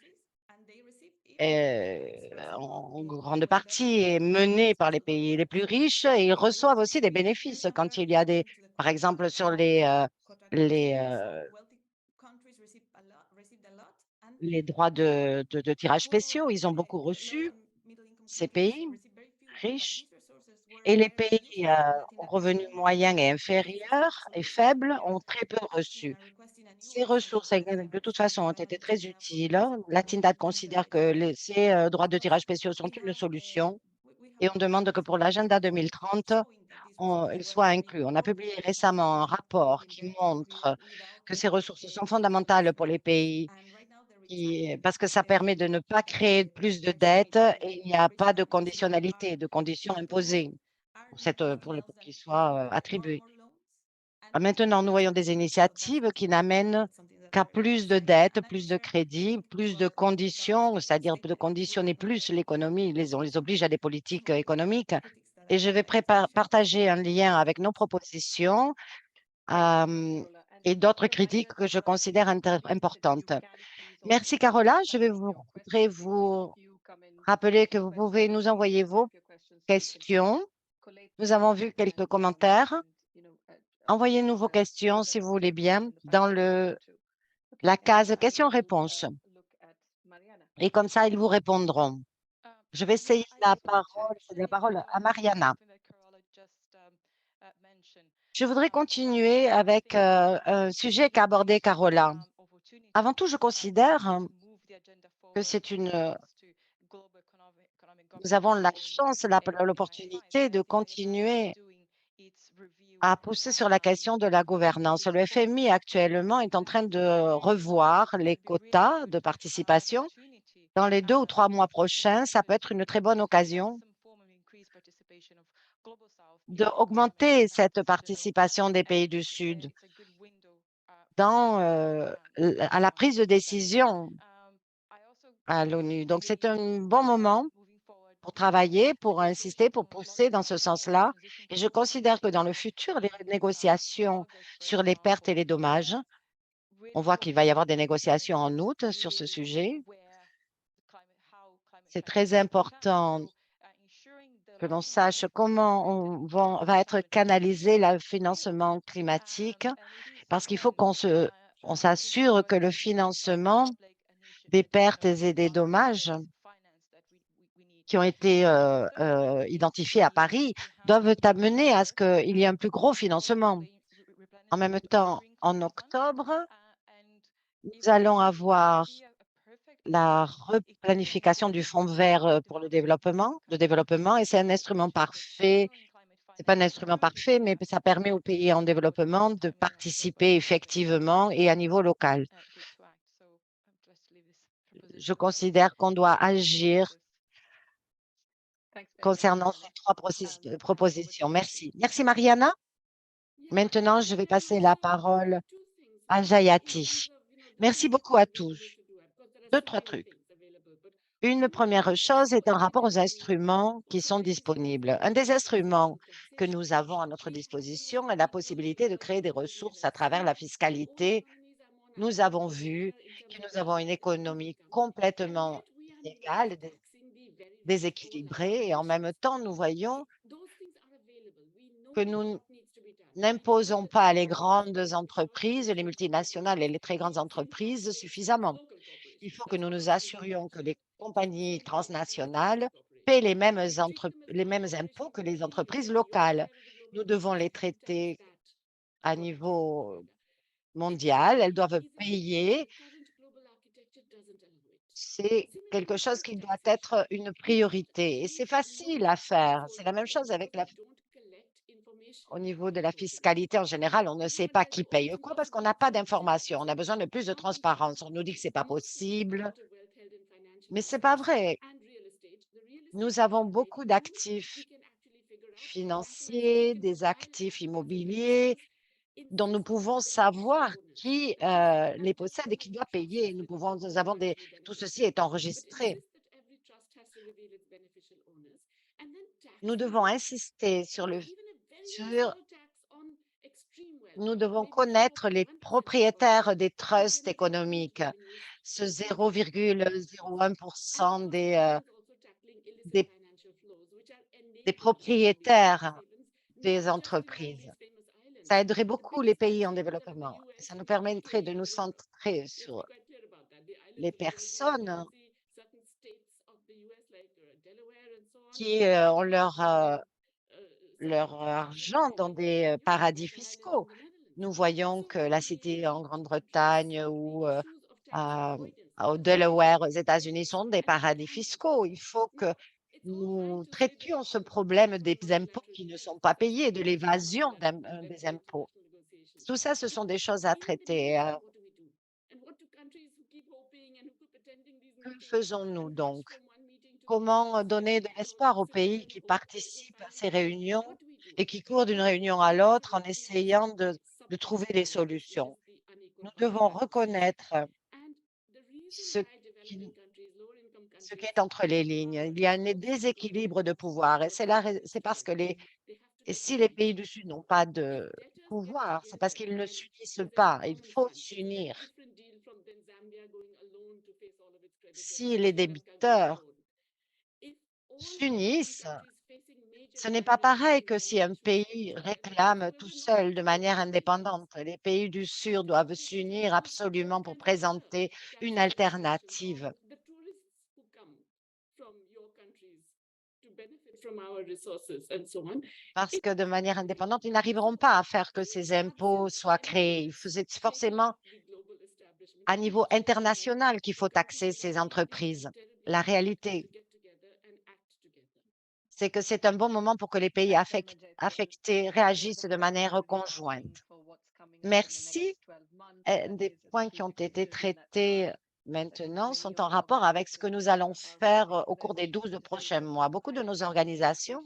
en grande partie est mené par les pays les plus riches et ils reçoivent aussi des bénéfices quand il y a par exemple, sur les droits de tirage spéciaux, ils ont beaucoup reçu, ces pays riches, et les pays aux revenus moyens et inférieurs et faibles ont très peu reçu. Ces ressources, de toute façon, ont été très utiles. La TINDAD considère que ces droits de tirage spéciaux sont une solution et on demande que pour l'agenda 2030, ils soient inclus. On a publié récemment un rapport qui montre que ces ressources sont fondamentales pour les pays parce que ça permet de ne pas créer plus de dettes et il n'y a pas de conditionnalité, de conditions imposées pour qu'ils soient attribués. Maintenant, nous voyons des initiatives qui n'amènent qu'à plus de dettes, plus de crédits, plus de conditions, c'est-à-dire de conditionner plus l'économie. On les oblige à des politiques économiques. Et je vais partager un lien avec nos propositions et d'autres critiques que je considère importantes. Merci, Carola. Je voudrais vous rappeler que vous pouvez nous envoyer vos questions. Nous avons vu quelques commentaires. Envoyez-nous vos questions, si vous voulez bien, dans la case questions-réponses. Et comme ça, ils vous répondront. Je vais essayer la parole à Mariana. Je voudrais continuer avec un sujet qu'a abordé Carola. Avant tout, je considère que nous avons la chance, l'opportunité de continuer à pousser sur la question de la gouvernance. Le FMI actuellement est en train de revoir les quotas de participation. Dans les 2 ou 3 mois prochains, ça peut être une très bonne occasion d'augmenter cette participation des pays du Sud à la prise de décision à l'ONU. Donc, c'est un bon moment pour travailler, pour insister, pour pousser dans ce sens-là. Et je considère que dans le futur, les négociations sur les pertes et les dommages On voit qu'il va y avoir des négociations en août sur ce sujet. C'est très important que l'on sache comment va être canalisé le financement climatique, parce qu'il faut on s'assure que le financement des pertes et des dommages qui ont été identifiés à Paris doivent amener à ce qu'il y ait un plus gros financement. En même temps, en octobre, nous allons avoir la replanification du Fonds vert pour le développement, et c'est un instrument parfait. Ce n'est pas un instrument parfait, mais ça permet aux pays en développement de participer effectivement et à niveau local. Je considère qu'on doit agir concernant ces trois propositions. Merci. Merci, Mariana. Maintenant, je vais passer la parole à Jayati. Merci beaucoup à tous. Deux, trois trucs. Une première chose est un rapport aux instruments qui sont disponibles. Un des instruments que nous avons à notre disposition est la possibilité de créer des ressources à travers la fiscalité. Nous avons vu que nous avons une économie complètement inégale, déséquilibrée, et en même temps, nous voyons que nous n'imposons pas les grandes entreprises, les multinationales et les très grandes entreprises suffisamment. Il faut que nous nous assurions que les compagnies transnationales paient les mêmes impôts que les entreprises locales. Nous devons les traiter à niveau mondial. Elles doivent payer. C'est quelque chose qui doit être une priorité. Et c'est facile à faire. C'est la même chose au niveau de la fiscalité en général. On ne sait pas qui paye quoi parce qu'on n'a pas d'informations. On a besoin de plus de transparence. On nous dit que ce n'est pas possible, mais ce n'est pas vrai. Nous avons beaucoup d'actifs financiers, des actifs immobiliers dont nous pouvons savoir qui les possède et qui doit payer. Tout ceci est enregistré. Nous devons insister nous devons connaître les propriétaires des trusts économiques, ce 0,01% des propriétaires des entreprises. Ça aiderait beaucoup les pays en développement. Ça nous permettrait de nous centrer sur les personnes qui ont leur argent dans des paradis fiscaux. Nous voyons que la Cité en Grande-Bretagne ou au Delaware aux États-Unis sont des paradis fiscaux. Il faut que nous traitions ce problème des impôts qui ne sont pas payés, de l'évasion des impôts. Tout ça, ce sont des choses à traiter. Que faisons-nous donc? Comment donner de l'espoir aux pays qui participent à ces réunions et qui courent d'une réunion à l'autre en essayant de trouver des solutions? Nous devons reconnaître ce qui est entre les lignes. Il y a un déséquilibre de pouvoir et c'est parce que si les pays du Sud n'ont pas de pouvoir, c'est parce qu'ils ne s'unissent pas. Il faut s'unir. Si les débiteurs s'unissent, ce n'est pas pareil que si un pays réclame tout seul de manière indépendante. Les pays du Sud doivent s'unir absolument pour présenter une alternative. Parce que de manière indépendante, ils n'arriveront pas à faire que ces impôts soient créés. C'est forcément à niveau international qu'il faut taxer ces entreprises. La réalité, c'est que c'est un bon moment pour que les pays affectés réagissent de manière conjointe. Merci. Des points qui ont été traités maintenant sont en rapport avec ce que nous allons faire au cours des 12 prochains mois. Beaucoup de nos organisations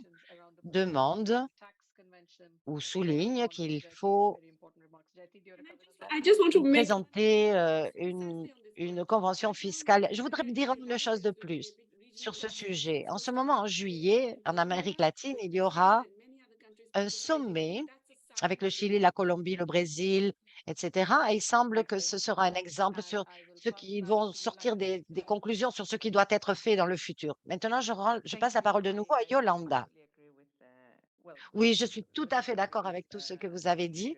demandent ou soulignent qu'il faut présenter une convention fiscale. Je voudrais dire une chose de plus sur ce sujet. En ce moment, en juillet, en Amérique latine, il y aura un sommet avec le Chili, la Colombie, le Brésil, etc. Et il semble que ce sera un exemple sur ce qui vont sortir des conclusions sur ce qui doit être fait dans le futur. Maintenant, je passe la parole de nouveau à Yolanda. Oui, je suis tout à fait d'accord avec tout ce que vous avez dit.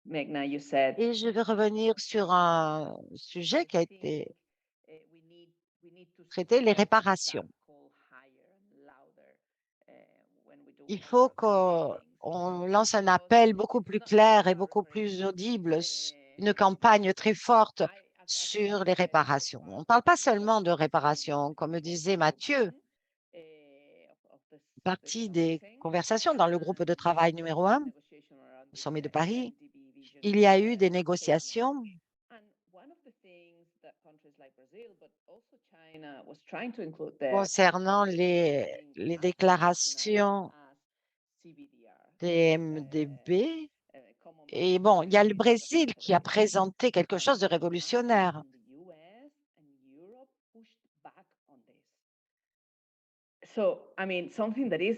Et je vais revenir sur un sujet qui a été traité, les réparations. Il faut qu'on lance un appel beaucoup plus clair et beaucoup plus audible, une campagne très forte sur les réparations. On ne parle pas seulement de réparations, comme disait Mathieu, partie des conversations dans le groupe de travail numéro 1, au sommet de Paris. Il y a eu des négociations concernant les déclarations des MDB. Et bon, il y a le Brésil qui a présenté quelque chose de révolutionnaire.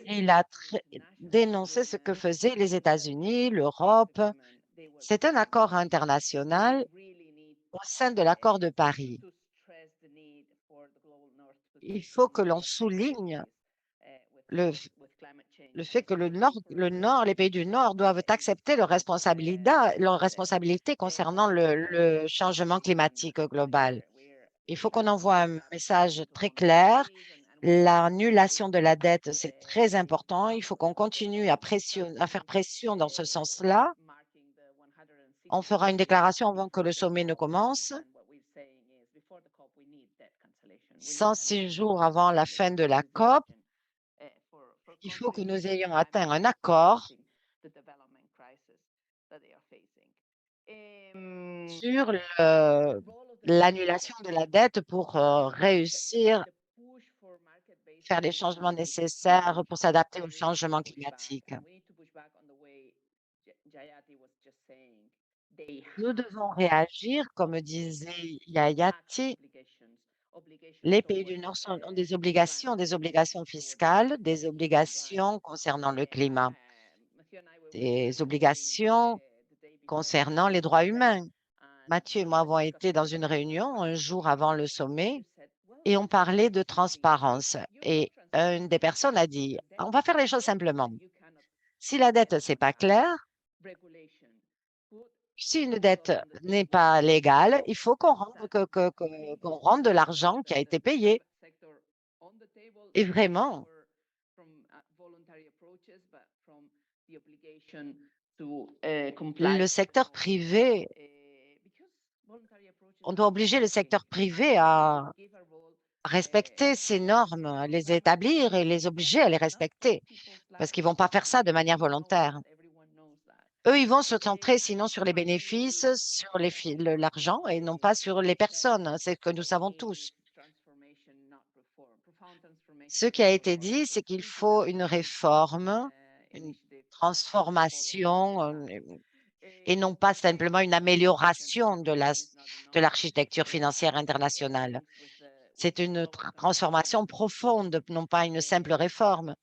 Il a dénoncé ce que faisaient les États-Unis, l'Europe. C'est un accord international au sein de l'accord de Paris. Il faut que l'on souligne le fait que le Nord, les pays du Nord doivent accepter leurs responsabilités concernant le changement climatique global. Il faut qu'on envoie un message très clair. L'annulation de la dette, c'est très important. Il faut qu'on continue à faire pression dans ce sens-là. On fera une déclaration avant que le sommet ne commence. 106 jours avant la fin de la COP, il faut que nous ayons atteint un accord sur l'annulation de la dette pour réussir à faire les changements nécessaires pour s'adapter au changement climatique. Nous devons réagir, comme disait Yayati. Les pays du Nord ont des obligations fiscales, des obligations concernant le climat, des obligations concernant les droits humains. Mathieu et moi avons été dans une réunion un jour avant le sommet et on parlait de transparence. Et une des personnes a dit, on va faire les choses simplement. Si la dette, c'est pas clair, si une dette n'est pas légale, il faut qu'on rende de l'argent qui a été payé. Et vraiment, le secteur privé, on doit obliger le secteur privé à respecter ces normes, à les établir et les obliger à les respecter, parce qu'ils ne vont pas faire ça de manière volontaire. Eux, ils vont se centrer sinon sur les bénéfices, sur l'argent et non pas sur les personnes. C'est ce que nous savons tous. Ce qui a été dit, c'est qu'il faut une réforme, une transformation et non pas simplement une amélioration de l'architecture financière internationale. C'est une transformation profonde, non pas une simple réforme.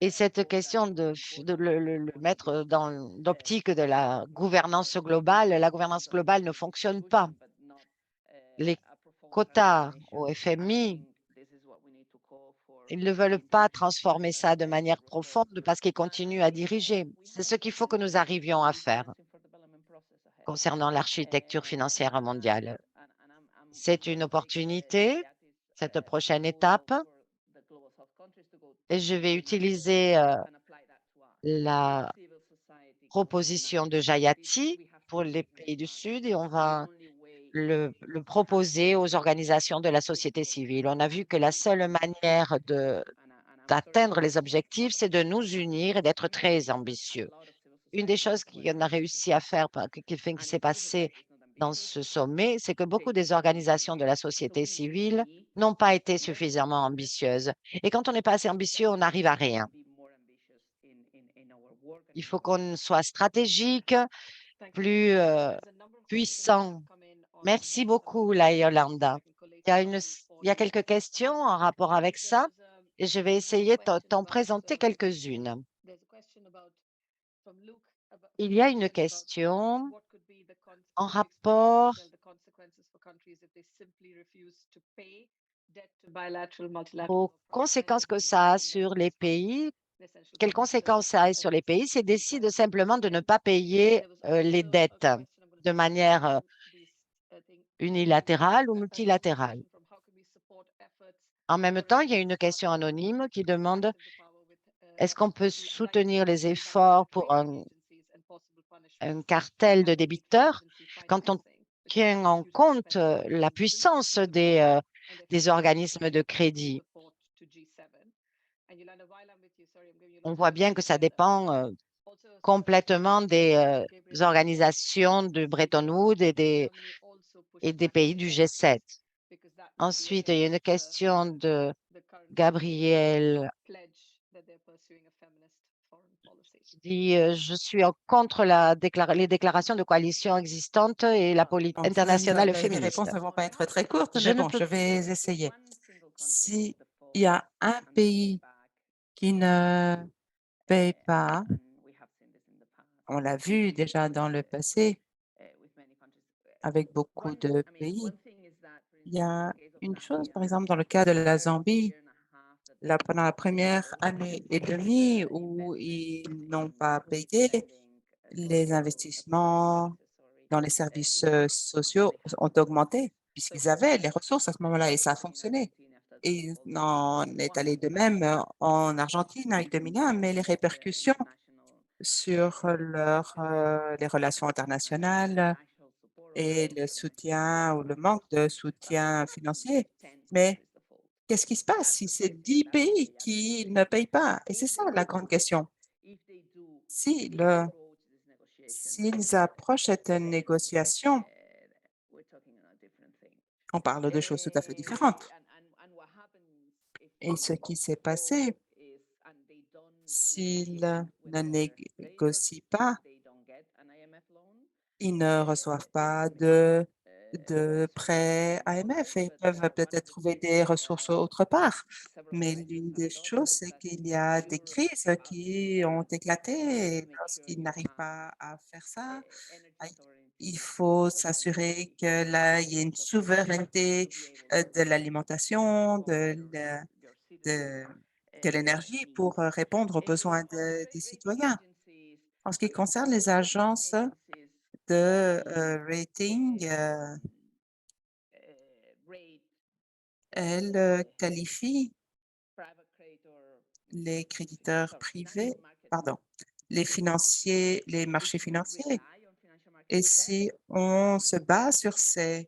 Et cette question de le mettre dans l'optique de la gouvernance globale ne fonctionne pas. Les quotas au FMI, ils ne veulent pas transformer ça de manière profonde parce qu'ils continuent à diriger. C'est ce qu'il faut que nous arrivions à faire concernant l'architecture financière mondiale. C'est une opportunité, cette prochaine étape, et je vais utiliser la proposition de Jayati pour les pays du Sud et on va le proposer aux organisations de la société civile. On a vu que la seule manière d'atteindre les objectifs, c'est de nous unir et d'être très ambitieux. Une des choses qu'on a réussi à faire, qui s'est passé dans ce sommet, c'est que beaucoup des organisations de la société civile n'ont pas été suffisamment ambitieuses. Et quand on n'est pas assez ambitieux, on n'arrive à rien. Il faut qu'on soit stratégique, plus puissant. Merci beaucoup, la Yolanda. Il Il y a quelques questions en rapport avec ça et je vais essayer t'en présenter quelques-unes. Il y a une question en rapport aux conséquences que ça a sur les pays. Quelles conséquences ça a sur les pays s'ils décident simplement de ne pas payer les dettes de manière unilatérale ou multilatérale? En même temps, il y a une question anonyme qui demande est-ce qu'on peut soutenir les efforts pour un cartel de débiteurs quand on tient en compte la puissance des organismes de crédit? On voit bien que ça dépend complètement des organisations de Bretton Woods et des pays du G7. Ensuite, il y a une question de Gabriel qui dit je suis contre les déclarations de coalition existantes et la politique internationale Les féministe. réponses ne vont pas être très courtes, Je mais ne bon, peux je vais essayer. S'il y a un pays qui ne paye pas, on l'a vu déjà dans le passé avec beaucoup de pays. Il y a une chose, par exemple, dans le cas de la Zambie, pendant la première année et demie où ils n'ont pas payé, les investissements dans les services sociaux ont augmenté puisqu'ils avaient les ressources à ce moment-là et ça a fonctionné. Et il en est allé de même en Argentine avec Dominion, mais les répercussions sur les relations internationales et le soutien ou le manque de soutien financier. Mais qu'est-ce qui se passe si c'est 10 pays qui ne payent pas? Et c'est ça la grande question. S'ils approchent cette négociation, on parle de choses tout à fait différentes. Et ce qui s'est passé, s'ils ne négocient pas, ils ne reçoivent pas de prêts AMF et peuvent peut-être trouver des ressources autre part. Mais l'une des choses, c'est qu'il y a des crises qui ont éclaté et lorsqu'ils n'arrivent pas à faire ça, il faut s'assurer que là, il y ait une souveraineté de l'alimentation, de l'énergie pour répondre aux besoins des citoyens. En ce qui concerne les agences de rating, elles qualifient les créditeurs privés, pardon, les marchés financiers. Et si on se base sur ces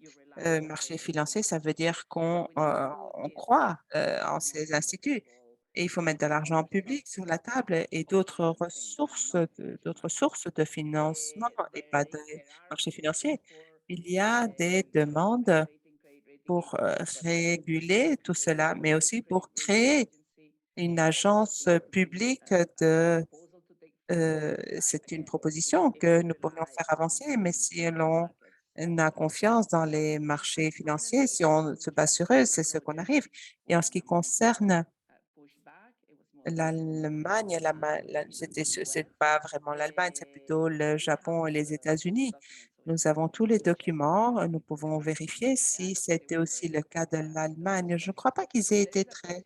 marchés financiers, ça veut dire on croit en ces instituts. Et il faut mettre de l'argent public sur la table et d'autres sources de financement et pas de marchés financiers. Il y a des demandes pour réguler tout cela, mais aussi pour créer une agence publique c'est une proposition que nous pourrions faire avancer, mais si l'on a confiance dans les marchés financiers, si on se base sur eux, c'est ce qu'on arrive. Et en ce qui concerne l'Allemagne, c'est pas vraiment l'Allemagne, c'est plutôt le Japon et les États-Unis. Nous avons tous les documents, nous pouvons vérifier si c'était aussi le cas de l'Allemagne. Je ne crois pas qu'ils aient été très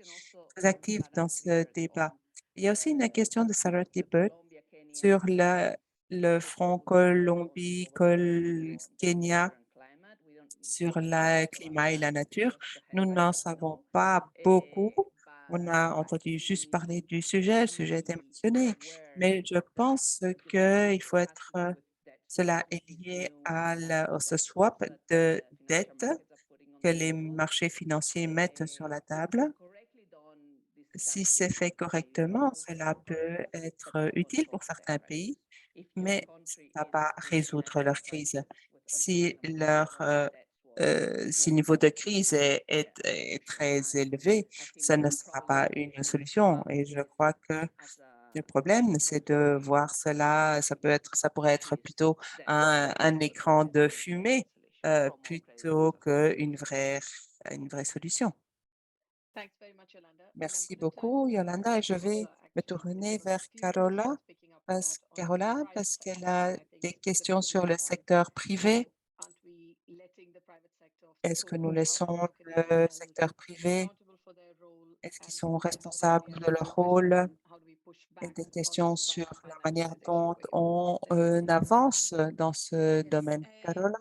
actifs dans ce débat. Il y a aussi une question de Sarah Tippett sur le front Colombie-Kenya sur le climat et la nature. Nous n'en savons pas beaucoup. On a entendu juste parler du sujet, le sujet a été mentionné, mais je pense qu'il faut être, cela est lié à ce swap de dette que les marchés financiers mettent sur la table. Si c'est fait correctement, cela peut être utile pour certains pays, mais ça ne va pas résoudre leur crise. Si le niveau de crise est très élevé, ça ne sera pas une solution. Et je crois que le problème, c'est de voir cela, ça pourrait être plutôt un écran de fumée plutôt qu'une vraie une vraie solution. Thanks very much, Yolanda. And I'm Merci going to beaucoup, turn Yolanda, et je to vais Carola me actually, tourner because vers a few people Carola, are speaking up on that on the private parce sector. qu'elle a And I des think the questions big sur le one secteur privé. aren't we letting the private sector Est-ce que fulfill nous how they laissons look at it le as secteur privé? accountable for their role, Est-ce qu'ils and sont therefore there responsables may de also leur be questions rôle? on how do we push Et back des on this questions sur private la manière financialization dont when it comes on to sector avance dans ce domaine. Carola?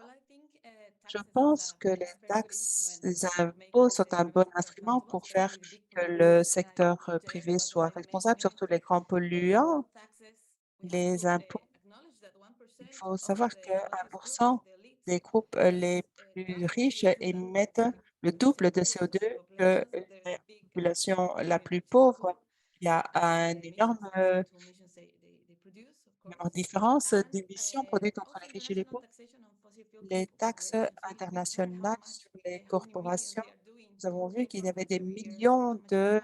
Je pense que les taxes, les impôts sont un bon instrument pour faire que le secteur privé soit responsable, surtout les grands polluants. Les impôts, il faut savoir que 1% des groupes les plus riches émettent le double de CO2 que la population la plus pauvre. Il y a une énorme différence d'émissions produites entre les riches et les pauvres. Les taxes internationales sur les corporations, nous avons vu qu'il y avait des millions de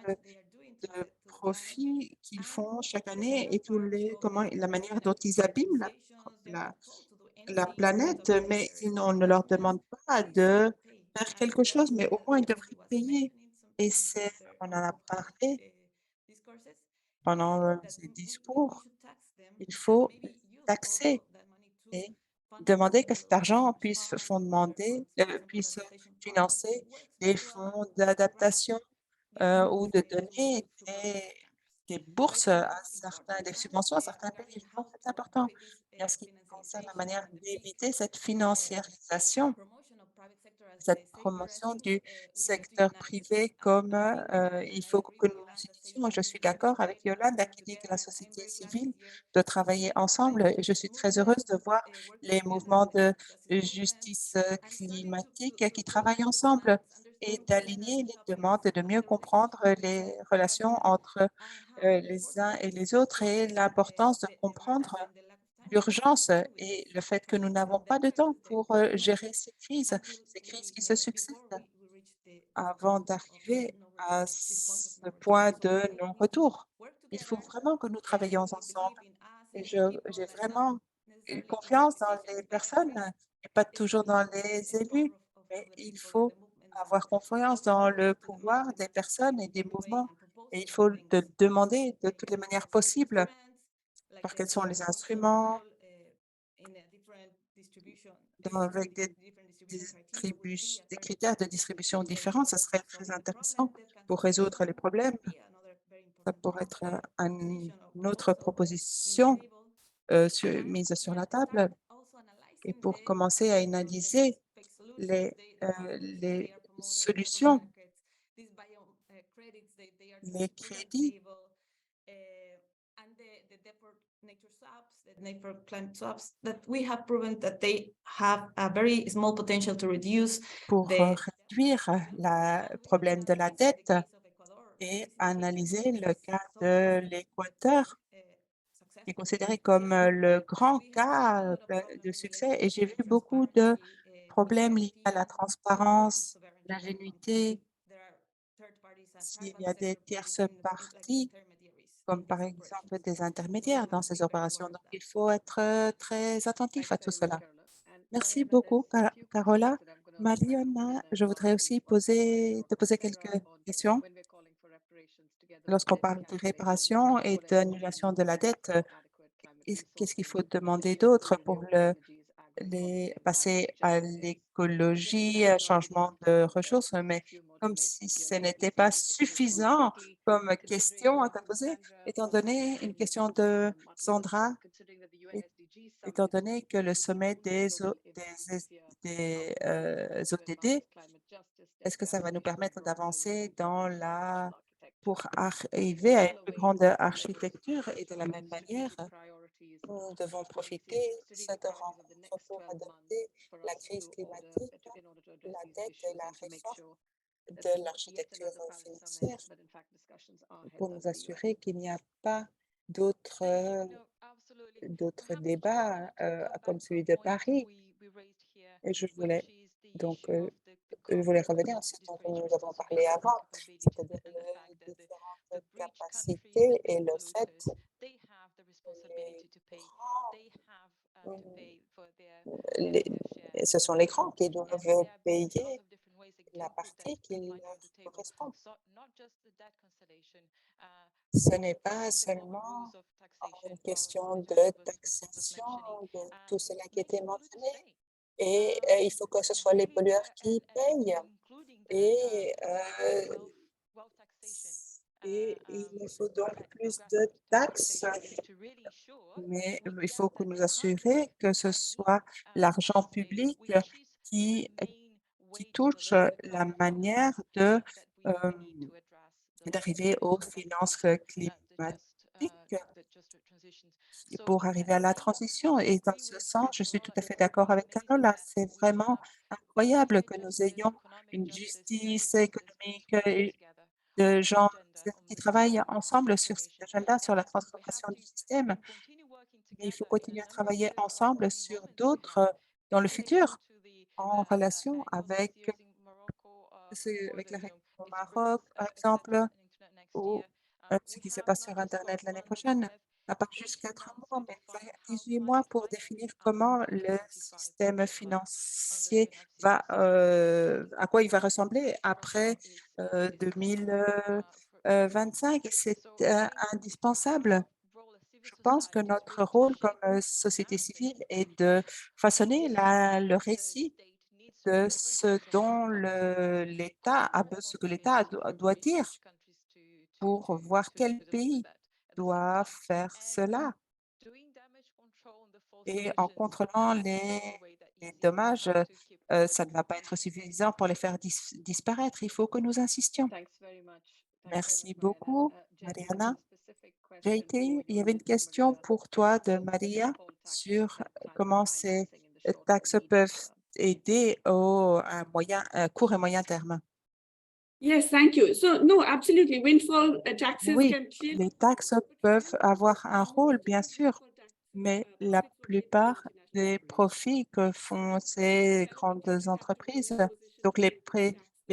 profits qu'ils font chaque année et la manière dont ils abîment la, la planète, mais on ne leur demande pas de faire quelque chose, mais au moins ils devraient payer. Et on en a parlé pendant ces discours, il faut taxer et demander que cet argent puisse financer des fonds d'adaptation ou de donner des bourses des subventions à certains pays. Je pense que c'est important. Et en ce qui concerne la manière d'éviter cette financiarisation, cette promotion du secteur privé comme il faut que nous nous unissions. Je suis d'accord avec Yolanda qui dit que la société civile doit travailler ensemble et je suis très heureuse de voir les mouvements de justice climatique qui travaillent ensemble et d'aligner les demandes et de mieux comprendre les relations entre les uns et les autres et l'importance de comprendre l'urgence et le fait que nous n'avons pas de temps pour gérer ces crises qui se succèdent avant d'arriver à ce point de non-retour. Il faut vraiment que nous travaillions ensemble et j'ai vraiment confiance dans les personnes et pas toujours dans les élus, mais il faut avoir confiance dans le pouvoir des personnes et des mouvements et il faut demander de toutes les manières possibles par quels sont les instruments, avec des critères de distribution différents. Ce serait très intéressant pour résoudre les problèmes. Ça pourrait être une autre proposition mise sur la table. Et pour commencer à analyser les solutions, les crédits, nature swaps, the nature climate swaps, that we have proven that they have a very small potential to reduce pour the réduire le problème de la dette et analyser le cas de l'Équateur, qui est considéré comme le grand cas de succès. Et j'ai vu beaucoup de problèmes liés à la transparence, l'ingénuité, s'il y a des tierces parties, comme par exemple des intermédiaires dans ces opérations. Donc, il faut être très attentif à tout cela. Merci beaucoup, Carola. Mariana, je voudrais aussi te poser quelques questions. Lorsqu'on parle de réparation et d'annulation de la dette, qu'est-ce qu'il faut demander d'autre pour passer à l'écologie, à changement de ressources, mais comme si ce n'était pas suffisant comme question à te poser, étant donné une question de Sandra, étant donné que le sommet des ODD, est-ce que ça va nous permettre d'avancer pour arriver à une plus grande architecture et de la même manière, nous devons profiter de cette rencontre pour adopter la crise climatique, la dette et la réforme de l'architecture financière pour nous assurer qu'il n'y a pas d'autres débats comme celui de Paris. Et je voulais revenir sur ce dont nous avons parlé avant, c'est-à-dire les différentes capacités et le fait que ce sont les grands qui doivent payer la partie qui leur correspond. Ce n'est pas seulement une question de taxation de tout cela qui était mentionné. Et il faut que ce soit les pollueurs qui payent. Et il faut donc plus de taxes, mais il faut que nous assurer que ce soit l'argent public qui, qui touche la manière d'arriver aux finances climatiques pour arriver à la transition. Et dans ce sens, je suis tout à fait d'accord avec Carola. C'est vraiment incroyable que nous ayons une justice économique et de gens qui travaillent ensemble sur cet agenda, sur la transformation du système. Mais il faut continuer à travailler ensemble sur d'autres dans le futur, en relation avec, avec la région au Maroc, par exemple, ou ce qui se passe sur Internet l'année prochaine. Ça pas juste 4 mois, mais 18 mois pour définir comment le système financier va, à quoi il va ressembler après 2025. Et c'est indispensable. Je pense que notre rôle comme société civile est de façonner le récit de ce dont l'État a ce que l'État doit dire pour voir quel pays doit faire cela. Et en contrôlant les dommages, ça ne va pas être suffisant pour les faire disparaître. Il faut que nous insistions. Merci beaucoup, Mariana. JT, il y avait une question pour toi de Maria sur comment ces taxes peuvent aider à court et moyen terme. Yes, thank you. So, no, absolutely. Windfall taxes Oui, can clearly les taxes peuvent avoir un rôle, bien sûr, mais la plupart des profits que font ces grandes entreprises, donc les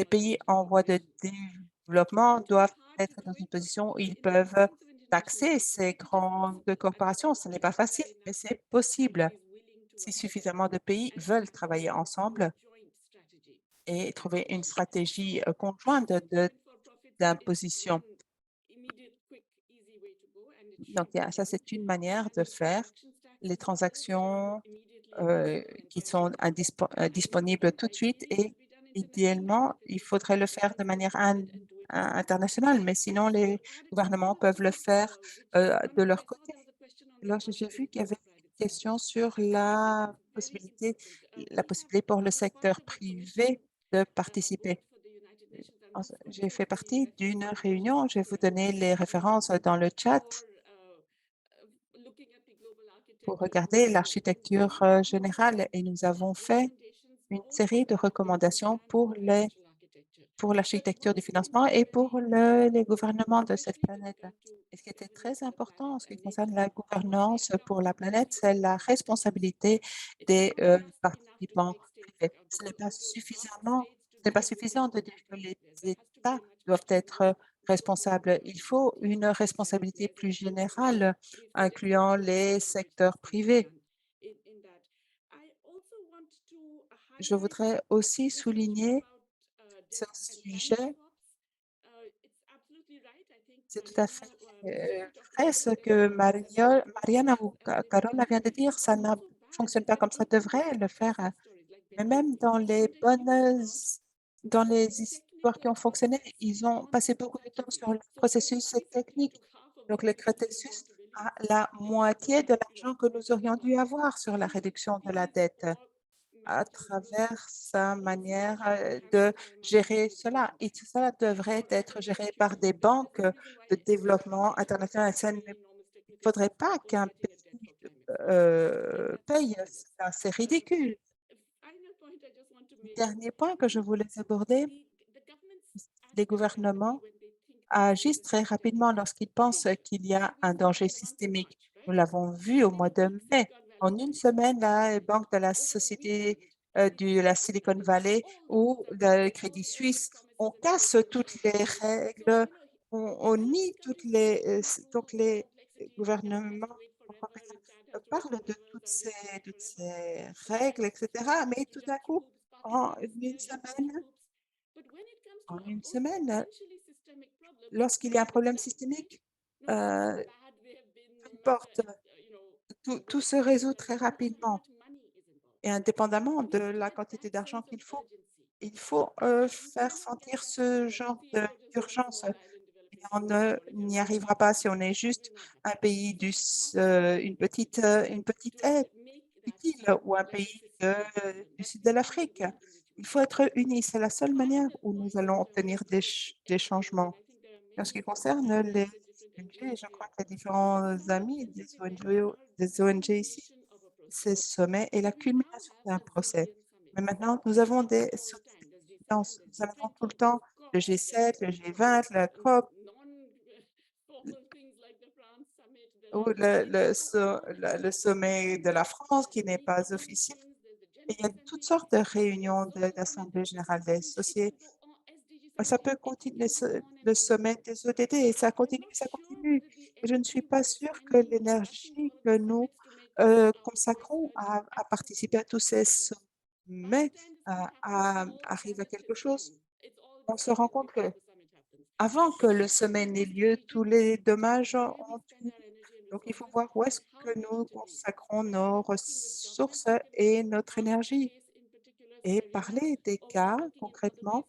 pays en voie de développement doivent être dans une position où ils peuvent taxer ces grandes corporations. Ce n'est pas facile, mais c'est possible si suffisamment de pays veulent travailler ensemble et trouver une stratégie conjointe d'imposition. Donc, ça, c'est une manière de faire les transactions qui sont disponibles tout de suite et idéalement, il faudrait le faire de manière internationale, mais sinon, les gouvernements peuvent le faire de leur côté. Alors, j'ai vu qu'il y avait une question sur la possibilité pour le secteur privé de participer. J'ai fait partie d'une réunion, je vais vous donner les références dans le chat pour regarder l'architecture générale et nous avons fait une série de recommandations pour l'architecture du financement et pour les gouvernements de cette planète. Et ce qui était très important en ce qui concerne la gouvernance pour la planète, c'est la responsabilité des participants privés. Ce n'est pas suffisant de dire que les États doivent être responsables. Il faut une responsabilité plus générale, incluant les secteurs privés. Je voudrais aussi souligner ce sujet. C'est tout à fait vrai ce que Mariana ou Carola vient de dire. Ça ne fonctionne pas comme ça devrait le faire. Mais même dans dans les histoires qui ont fonctionné, ils ont passé beaucoup de temps sur le processus technique. Donc, le processus a la moitié de l'argent que nous aurions dû avoir sur la réduction de la dette à travers sa manière de gérer cela. Et tout cela devrait être géré par des banques de développement international. Il ne faudrait pas qu'un pays paye. C'est ridicule. Dernier point que je voulais aborder, les gouvernements agissent très rapidement lorsqu'ils pensent qu'il y a un danger systémique. Nous l'avons vu au mois de mai. En une semaine, la banque de la société de la Silicon Valley ou le Crédit Suisse, on casse toutes les règles, on nie donc les gouvernements européens parlent de toutes ces règles, etc. Mais tout à coup, en une semaine, En une semaine, lorsqu'il y a un problème systémique, peu importe, tout se résout très rapidement. Et indépendamment de la quantité d'argent il faut faire sentir ce genre d'urgence. Et on n'y arrivera pas si on est juste un pays une petite aide utile ou un pays du sud de l'Afrique. Il faut être unis. C'est la seule manière où nous allons obtenir des changements. En ce qui concerne les ONG, je crois qu'il y a différents amis des ONG ici. Ce sommet est la culmination d'un procès. Mais maintenant, nous avons des sous-tendances. Nous avons tout le temps le G7, le G20, la COP, ou le sommet de la France qui n'est pas officiel. Et il y a toutes sortes de réunions d'Assemblée générale des sociétés. Ça peut continuer le sommet des ODD et ça continue, ça continue. Et je ne suis pas sûre que l'énergie que nous consacrons à participer à tous ces sommets arrive à quelque chose. On se rend compte que avant que le sommet n'ait lieu, tous les dommages ont eu. Donc, il faut voir où est-ce que nous consacrons nos ressources et notre énergie et parler des cas concrètement.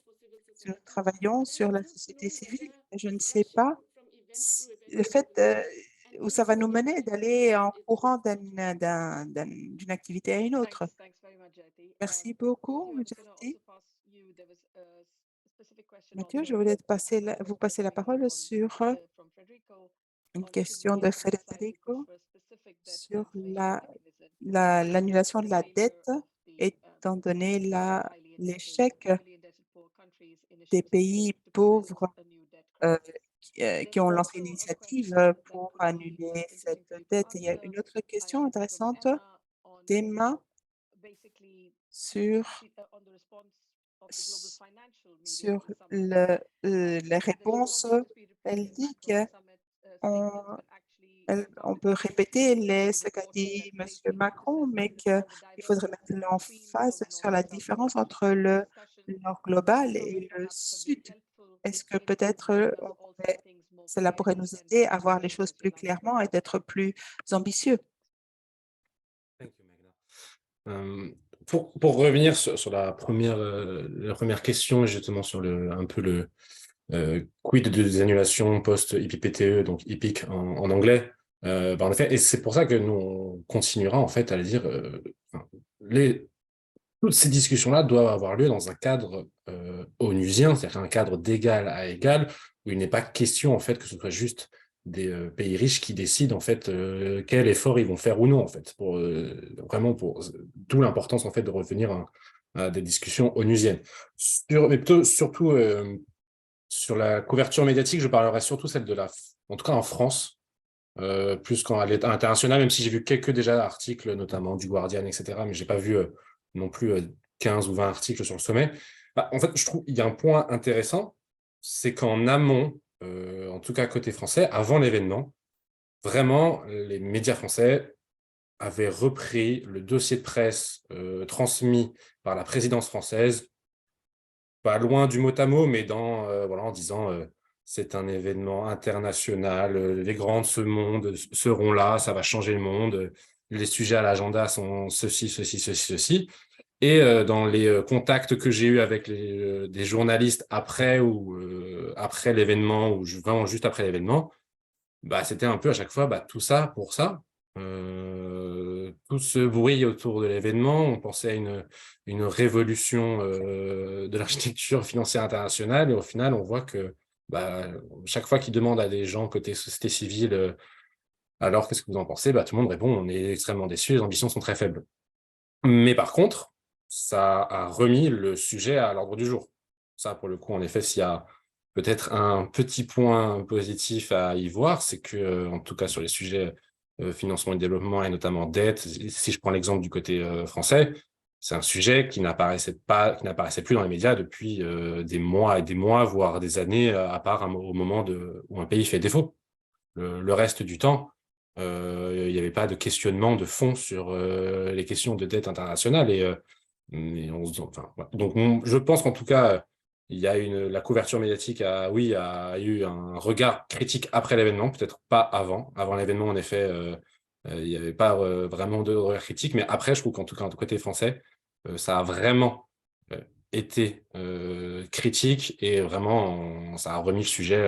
Nous travaillons sur la société civile. Je ne sais pas le fait où ça va nous mener d'aller en courant d'une activité à une autre. Merci beaucoup, Jyoti. Mathieu, je voulais vous passer la parole sur une question de Federico sur l'annulation de la dette, étant donné l'échec des pays pauvres qui ont lancé une initiative pour annuler cette dette. Il y a une autre question intéressante d'Emma sur les réponses. Elle dit qu'on peut répéter ce qu'a dit M. Macron, mais qu'il faudrait mettre l'emphase sur la différence entre le nord global et le sud. Est-ce que peut-être cela pourrait nous aider à voir les choses plus clairement et d'être plus ambitieux? Pour revenir sur la première question, justement sur un peu le quid des annulations post-IPPTE, donc IPIC en anglais, en effet, et c'est pour ça que nous, on continuera en fait à le dire, toutes ces discussions-là doivent avoir lieu dans un cadre onusien, c'est-à-dire un cadre d'égal à égal, où il n'est pas question en fait que ce soit juste des pays riches qui décident en fait quel effort ils vont faire ou non en fait, vraiment pour d'où l'importance en fait de revenir à des discussions onusiennes. Mais plutôt surtout sur la couverture médiatique, je parlerai surtout celle en tout cas en France, plus qu'à l'international, même si j'ai vu quelques déjà articles, notamment du Guardian, etc., mais j'ai pas vu non plus 15 ou 20 articles sur le sommet. En fait, je trouve qu'il y a un point intéressant, c'est qu'en amont, en tout cas côté français, avant l'événement, vraiment, les médias français avaient repris le dossier de presse transmis par la présidence française, pas loin du mot à mot, mais en disant c'est un événement international, les grands de ce monde seront là, ça va changer le monde, les sujets à l'agenda sont ceci, ceci, ceci, ceci. Et dans les contacts que j'ai eus avec des journalistes après l'événement, ou vraiment juste après l'événement, c'était un peu à chaque fois tout ça pour ça. Tout ce bruit autour de l'événement, on pensait à une révolution de l'architecture financière internationale, et au final, on voit que chaque fois qu'ils demandent à des gens côté société civile, alors qu'est-ce que vous en pensez, tout le monde répond, on est extrêmement déçus, les ambitions sont très faibles. Mais par contre, ça a remis le sujet à l'ordre du jour. Ça, pour le coup, en effet, s'il y a peut-être un petit point positif à y voir, c'est que, en tout cas, sur les sujets financement et développement, et notamment dette, si je prends l'exemple du côté français, c'est un sujet qui n'apparaissait plus dans les médias depuis des mois et des mois, voire des années, à part au moment où un pays fait défaut. Le reste du temps, il n'y avait pas de questionnement de fond sur les questions de dette internationale. Donc, je pense qu'en tout cas, il y a la couverture médiatique a eu un regard critique après l'événement, peut-être pas avant. Avant l'événement, en effet, il n'y avait pas vraiment de regard critique, mais après, je trouve qu'en tout cas, du côté français, ça a vraiment été critique et vraiment, ça a remis le sujet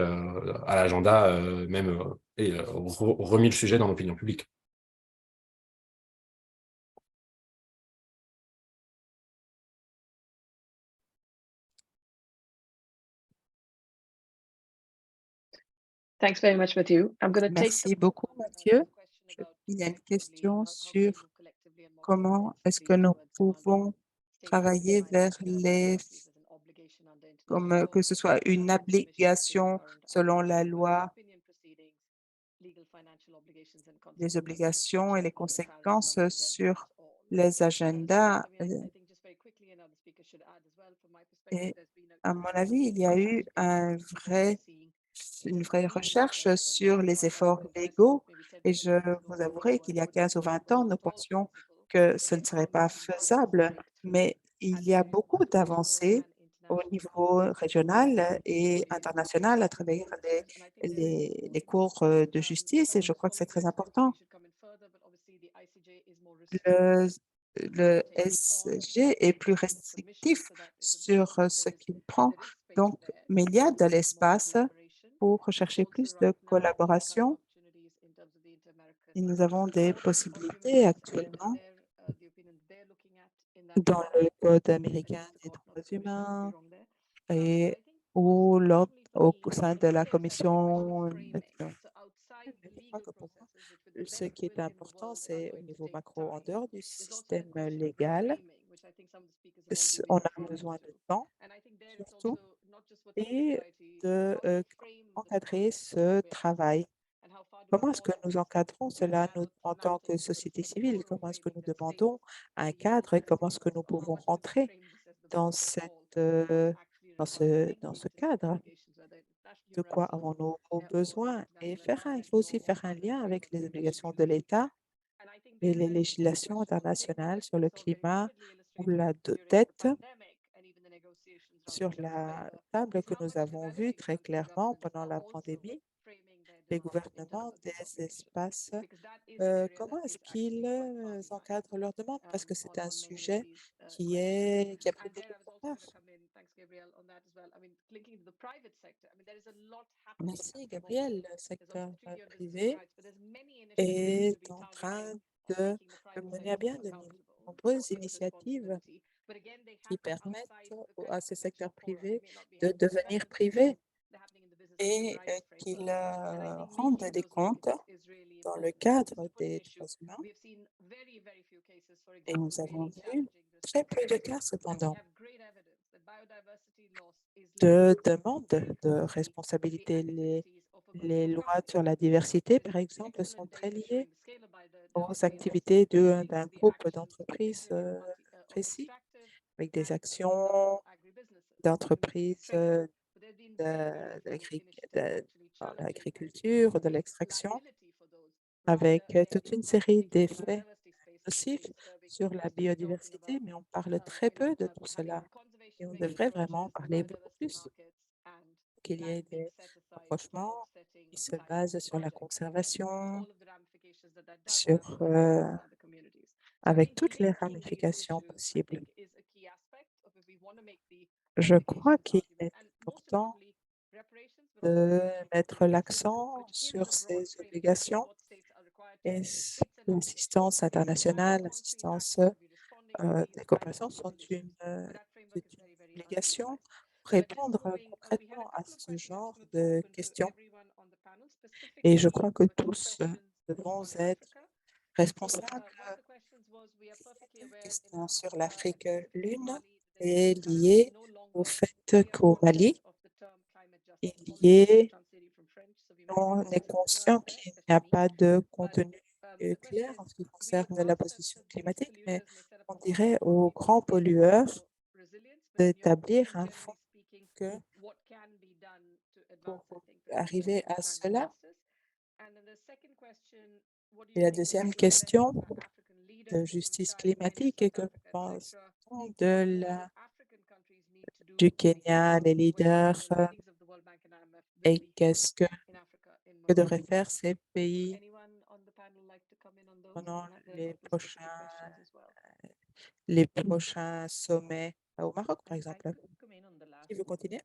à l'agenda, même et remis le sujet dans l'opinion publique. Thanks very much, Matthew. I'm going to take Merci beaucoup, Mathieu. Il y a une question sur comment est-ce que nous pouvons travailler vers comme que ce soit une obligation selon la loi, les obligations et les conséquences sur les agendas. Et à mon avis, il y a eu une vraie recherche sur les efforts légaux et je vous avouerai qu'il y a 15 ou 20 ans, nous pensions que ce ne serait pas faisable, mais il y a beaucoup d'avancées au niveau régional et international à travers les cours de justice et je crois que c'est très important. Le SG est plus restrictif sur ce qu'il prend, donc, mais il y a de l'espace pour rechercher plus de collaboration et nous avons des possibilités actuellement dans le Code américain des droits humains et au sein de la Commission. Je crois que pour moi, ce qui est important, c'est au niveau macro, en dehors du système légal, on a besoin de temps, surtout, et de encadrer ce travail. Comment est-ce que nous encadrons cela nous, en tant que société civile? Comment est-ce que nous demandons un cadre et comment est-ce que nous pouvons rentrer dans dans ce cadre? De quoi avons-nous besoin? Et il faut aussi faire un lien avec les obligations de l'État et les législations internationales sur le climat ou la dette sur la table que nous avons vue très clairement pendant la pandémie. Les gouvernements des espaces, comment est-ce qu'ils encadrent leurs demandes? Parce que c'est un sujet qui a pris beaucoup de retard. Merci, Gabriel. Le secteur privé est en train de mener à bien de nombreuses initiatives qui permettent à ce secteur privé de devenir privé et qu'ils rendent des comptes dans le cadre des droits humains. Et nous avons vu très peu de cas, cependant, de demande de responsabilité. Les lois sur la diversité, par exemple, sont très liées aux activités d'un groupe d'entreprises précis, avec des actions d'entreprises dans l'agriculture, de l'extraction, avec toute une série d'effets nocifs sur la biodiversité, mais on parle très peu de tout cela. Et on devrait vraiment parler beaucoup plus, qu'il y ait des rapprochements qui se basent sur la conservation, avec toutes les ramifications possibles. Je crois qu'il est important de mettre l'accent sur ces obligations et l'assistance internationale, l'assistance des coopérations sont une obligation pour répondre concrètement à ce genre de questions. Et je crois que tous devons être responsables. La question sur l'Afrique lune est liée au fait qu'au Mali, on est conscient qu'il n'y a pas de contenu clair en ce qui concerne la position climatique, mais on dirait aux grands pollueurs d'établir un fonds pour arriver à cela. Et la deuxième question de justice climatique est que pense-t-on du Kenya, les leaders, et qu'est-ce que devraient faire ces pays pendant les prochains sommets au Maroc, par exemple? Qui veut continuer?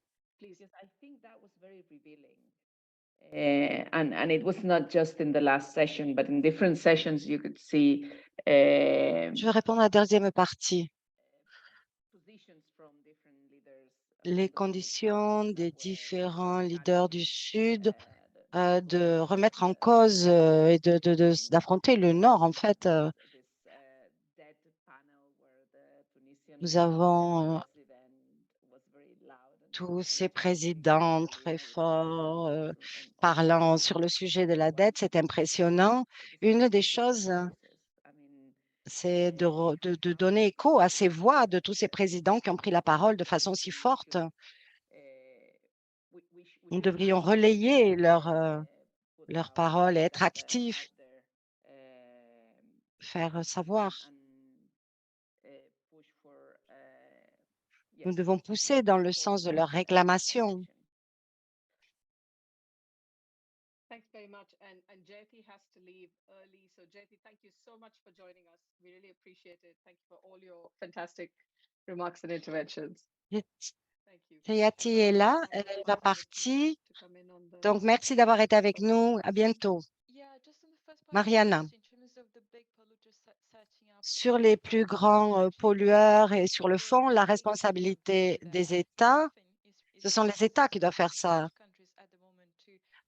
And it was not just in the last session, but in different sessions you could see Je vais répondre à la deuxième partie. Les conditions des différents leaders du Sud de remettre en cause et d'affronter le Nord, en fait. Nous avons tous ces présidents très forts parlant sur le sujet de la dette. C'est impressionnant. Une des choses, c'est de donner écho à ces voix de tous ces présidents qui ont pris la parole de façon si forte. Nous devrions relayer leurs paroles et être actifs, faire savoir. Nous devons pousser dans le sens de leurs réclamations. Thanks very much. And Jyoti has to leave early. So Jyoti, thank you so much for joining us. We really appreciate it. Thank you for all your fantastic remarks and interventions. Thank you. Jyoti est là, elle va partir. Donc, merci d'avoir été avec nous. À bientôt. Mariana, sur les plus grands pollueurs et sur le fond, la responsabilité des États, ce sont les États qui doivent faire ça.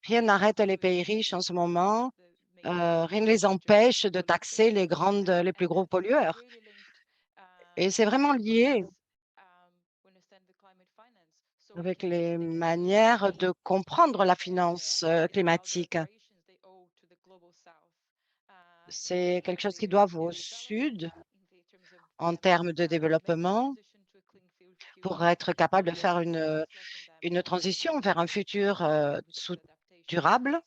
Rien n'arrête les pays riches en ce moment. Rien ne les empêche de taxer les plus gros pollueurs. Et c'est vraiment lié avec les manières de comprendre la finance climatique. C'est quelque chose qui doit au Sud en termes de développement pour être capable de faire une transition vers un futur durable.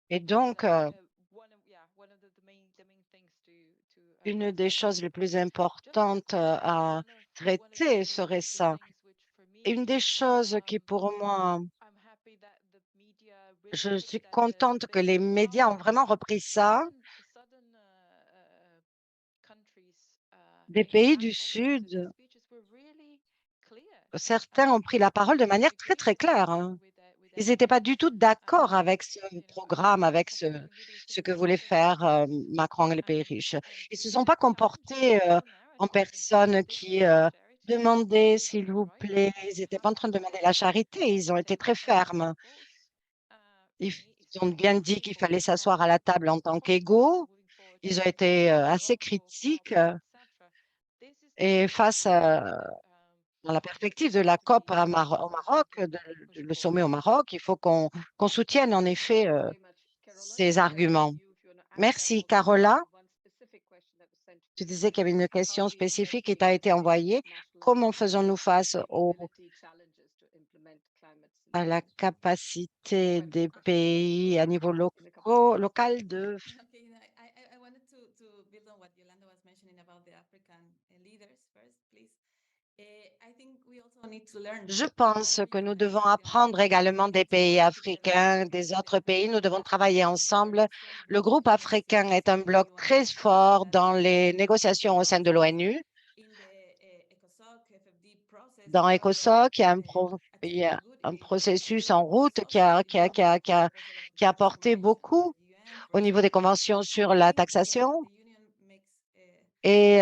Et donc, une des choses les plus importantes à traiter serait ça. Et une des choses qui, pour moi, je suis contente que les médias ont vraiment repris ça. Des pays du Sud, certains ont pris la parole de manière très, très claire. Ils n'étaient pas du tout d'accord avec ce programme, avec ce que voulait faire Macron et les pays riches. Ils ne se sont pas comportés en personnes qui demandaient, s'il vous plaît, ils n'étaient pas en train de demander la charité, ils ont été très fermes. Ils ont bien dit qu'il fallait s'asseoir à la table en tant qu'égaux. Ils ont été assez critiques et face dans la perspective de la COP au Maroc, le sommet au Maroc, il faut qu'on soutienne en effet ces arguments. Merci, Carola. Tu disais qu'il y avait une question spécifique qui t'a été envoyée. Comment faisons-nous face à la capacité des pays à niveau local de... Okay, I wanted to build on what Yolanda was mentioning about the African leaders first, please. Je pense que nous devons apprendre également des pays africains, des autres pays. Nous devons travailler ensemble. Le groupe africain est un bloc très fort dans les négociations au sein de l'ONU. Dans ECOSOC, il y a un processus en route qui a apporté beaucoup au niveau des conventions sur la taxation. Et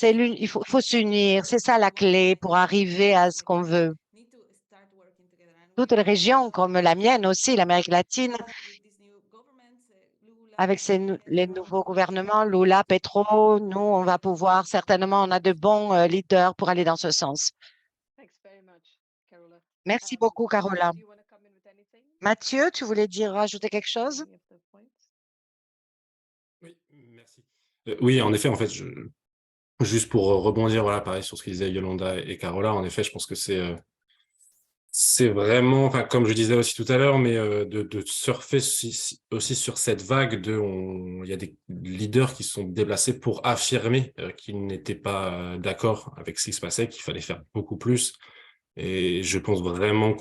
il faut s'unir, c'est ça la clé pour arriver à ce qu'on veut. Toutes les régions, comme la mienne aussi, l'Amérique latine, avec les nouveaux gouvernements, Lula, Petro, nous, on va pouvoir, certainement, on a de bons leaders pour aller dans ce sens. Merci beaucoup, Carola. Mathieu, tu voulais rajouter quelque chose? Oui, merci. Oui, en effet, juste pour rebondir, voilà, pareil sur ce que disaient Yolanda et Carola, en effet, je pense que c'est c'est vraiment, enfin, comme je disais aussi tout à l'heure, mais de surfer aussi sur cette vague il y a des leaders qui sont déplacés pour affirmer qu'ils n'étaient pas d'accord avec ce qui se passait, qu'il fallait faire beaucoup plus. Et je pense vraiment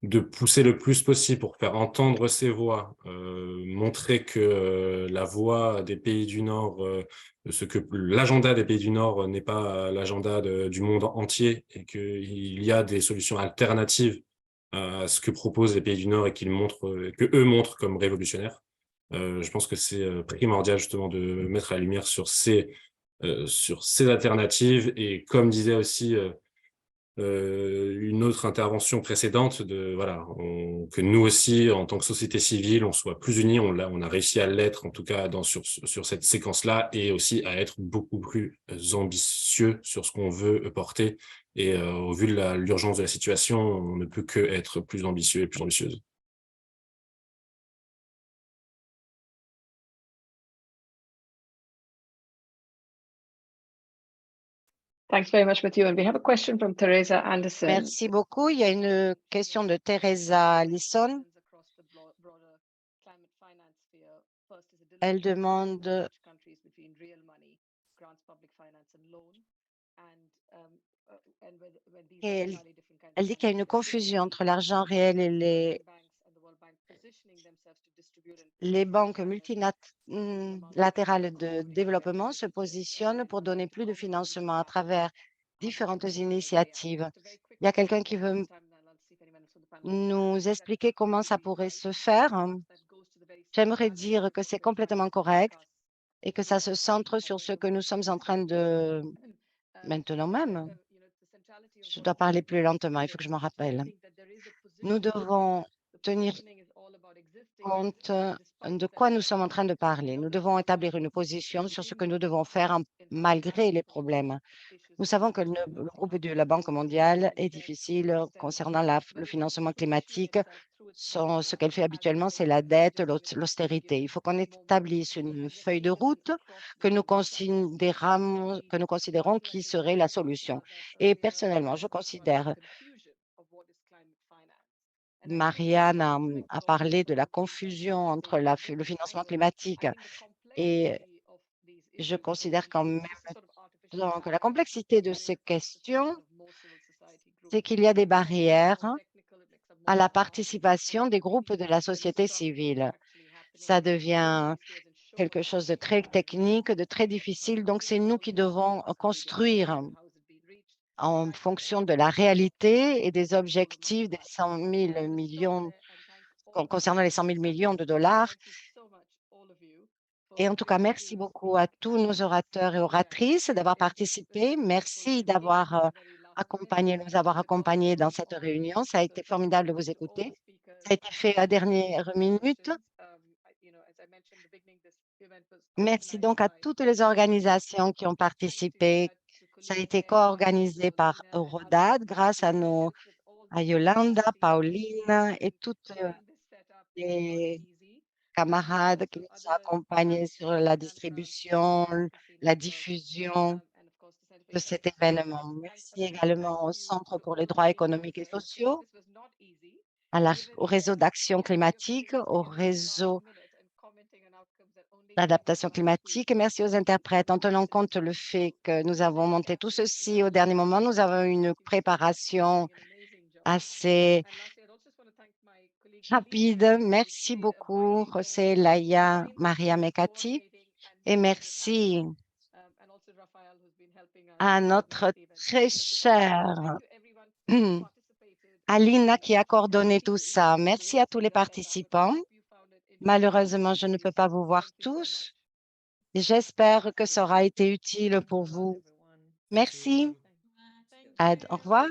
de pousser le plus possible pour faire entendre ces voix, montrer que la voix des pays du Nord, l'agenda des pays du Nord n'est pas l'agenda du monde entier et qu'il y a des solutions alternatives à ce que proposent les pays du Nord et que eux montrent comme révolutionnaires. Je pense que c'est primordial justement de mettre la lumière sur ces alternatives et comme disait aussi une autre intervention précédente que nous aussi, en tant que société civile, on soit plus unis. On a réussi à l'être, en tout cas, sur cette séquence-là, et aussi à être beaucoup plus ambitieux sur ce qu'on veut porter. Et au vu de l'urgence de la situation, on ne peut que être plus ambitieux et plus ambitieuse. Thanks very much, Matthew. And we have a question from Teresa Anderson. Merci beaucoup. Il y a une question de Teresa Allison. Elle demande elle dit qu'il y a une confusion entre l'argent réel et les banques multilatérales de développement se positionnent pour donner plus de financement à travers différentes initiatives. Il y a quelqu'un qui veut nous expliquer comment ça pourrait se faire? J'aimerais dire que c'est complètement correct et que ça se centre sur ce que nous sommes en train de maintenant même. Je dois parler plus lentement, il faut que je m'en rappelle. Nous devons tenir compte de quoi nous sommes en train de parler. Nous devons établir une position sur ce que nous devons faire malgré les problèmes. Nous savons que le groupe de la Banque mondiale est difficile concernant le financement climatique. Ce qu'elle fait habituellement, c'est la dette, l'austérité. Il faut qu'on établisse une feuille de route que nous considérons qui serait la solution. Et personnellement, je considère Marianne a parlé de la confusion entre le financement climatique et je considère quand même que la complexité de ces questions, c'est qu'il y a des barrières à la participation des groupes de la société civile. Ça devient quelque chose de très technique, de très difficile. Donc, c'est nous qui devons construire en fonction de la réalité et des objectifs des 100 000 millions concernant les 100 000 millions de dollars. Et en tout cas, merci beaucoup à tous nos orateurs et oratrices d'avoir participé. Merci d'avoir nous avoir accompagnés dans cette réunion. Ça a été formidable de vous écouter. Ça a été fait à dernière minute. Merci donc à toutes les organisations qui ont participé. Ça a été co-organisé par Eurodad grâce à Yolanda, Pauline et toutes les camarades qui nous ont accompagnés sur la distribution, la diffusion de cet événement. Merci également au Centre pour les droits économiques et sociaux, au réseau d'action climatique, au réseau d'adaptation climatique. Merci aux interprètes. En tenant compte le fait que nous avons monté tout ceci au dernier moment, nous avons une préparation assez rapide. Merci beaucoup, José, Laïa, Maria Mekati. Et merci à notre très chère Alina qui a coordonné tout ça. Merci à tous les participants. Malheureusement, je ne peux pas vous voir tous. J'espère que ça aura été utile pour vous. Merci. Au revoir.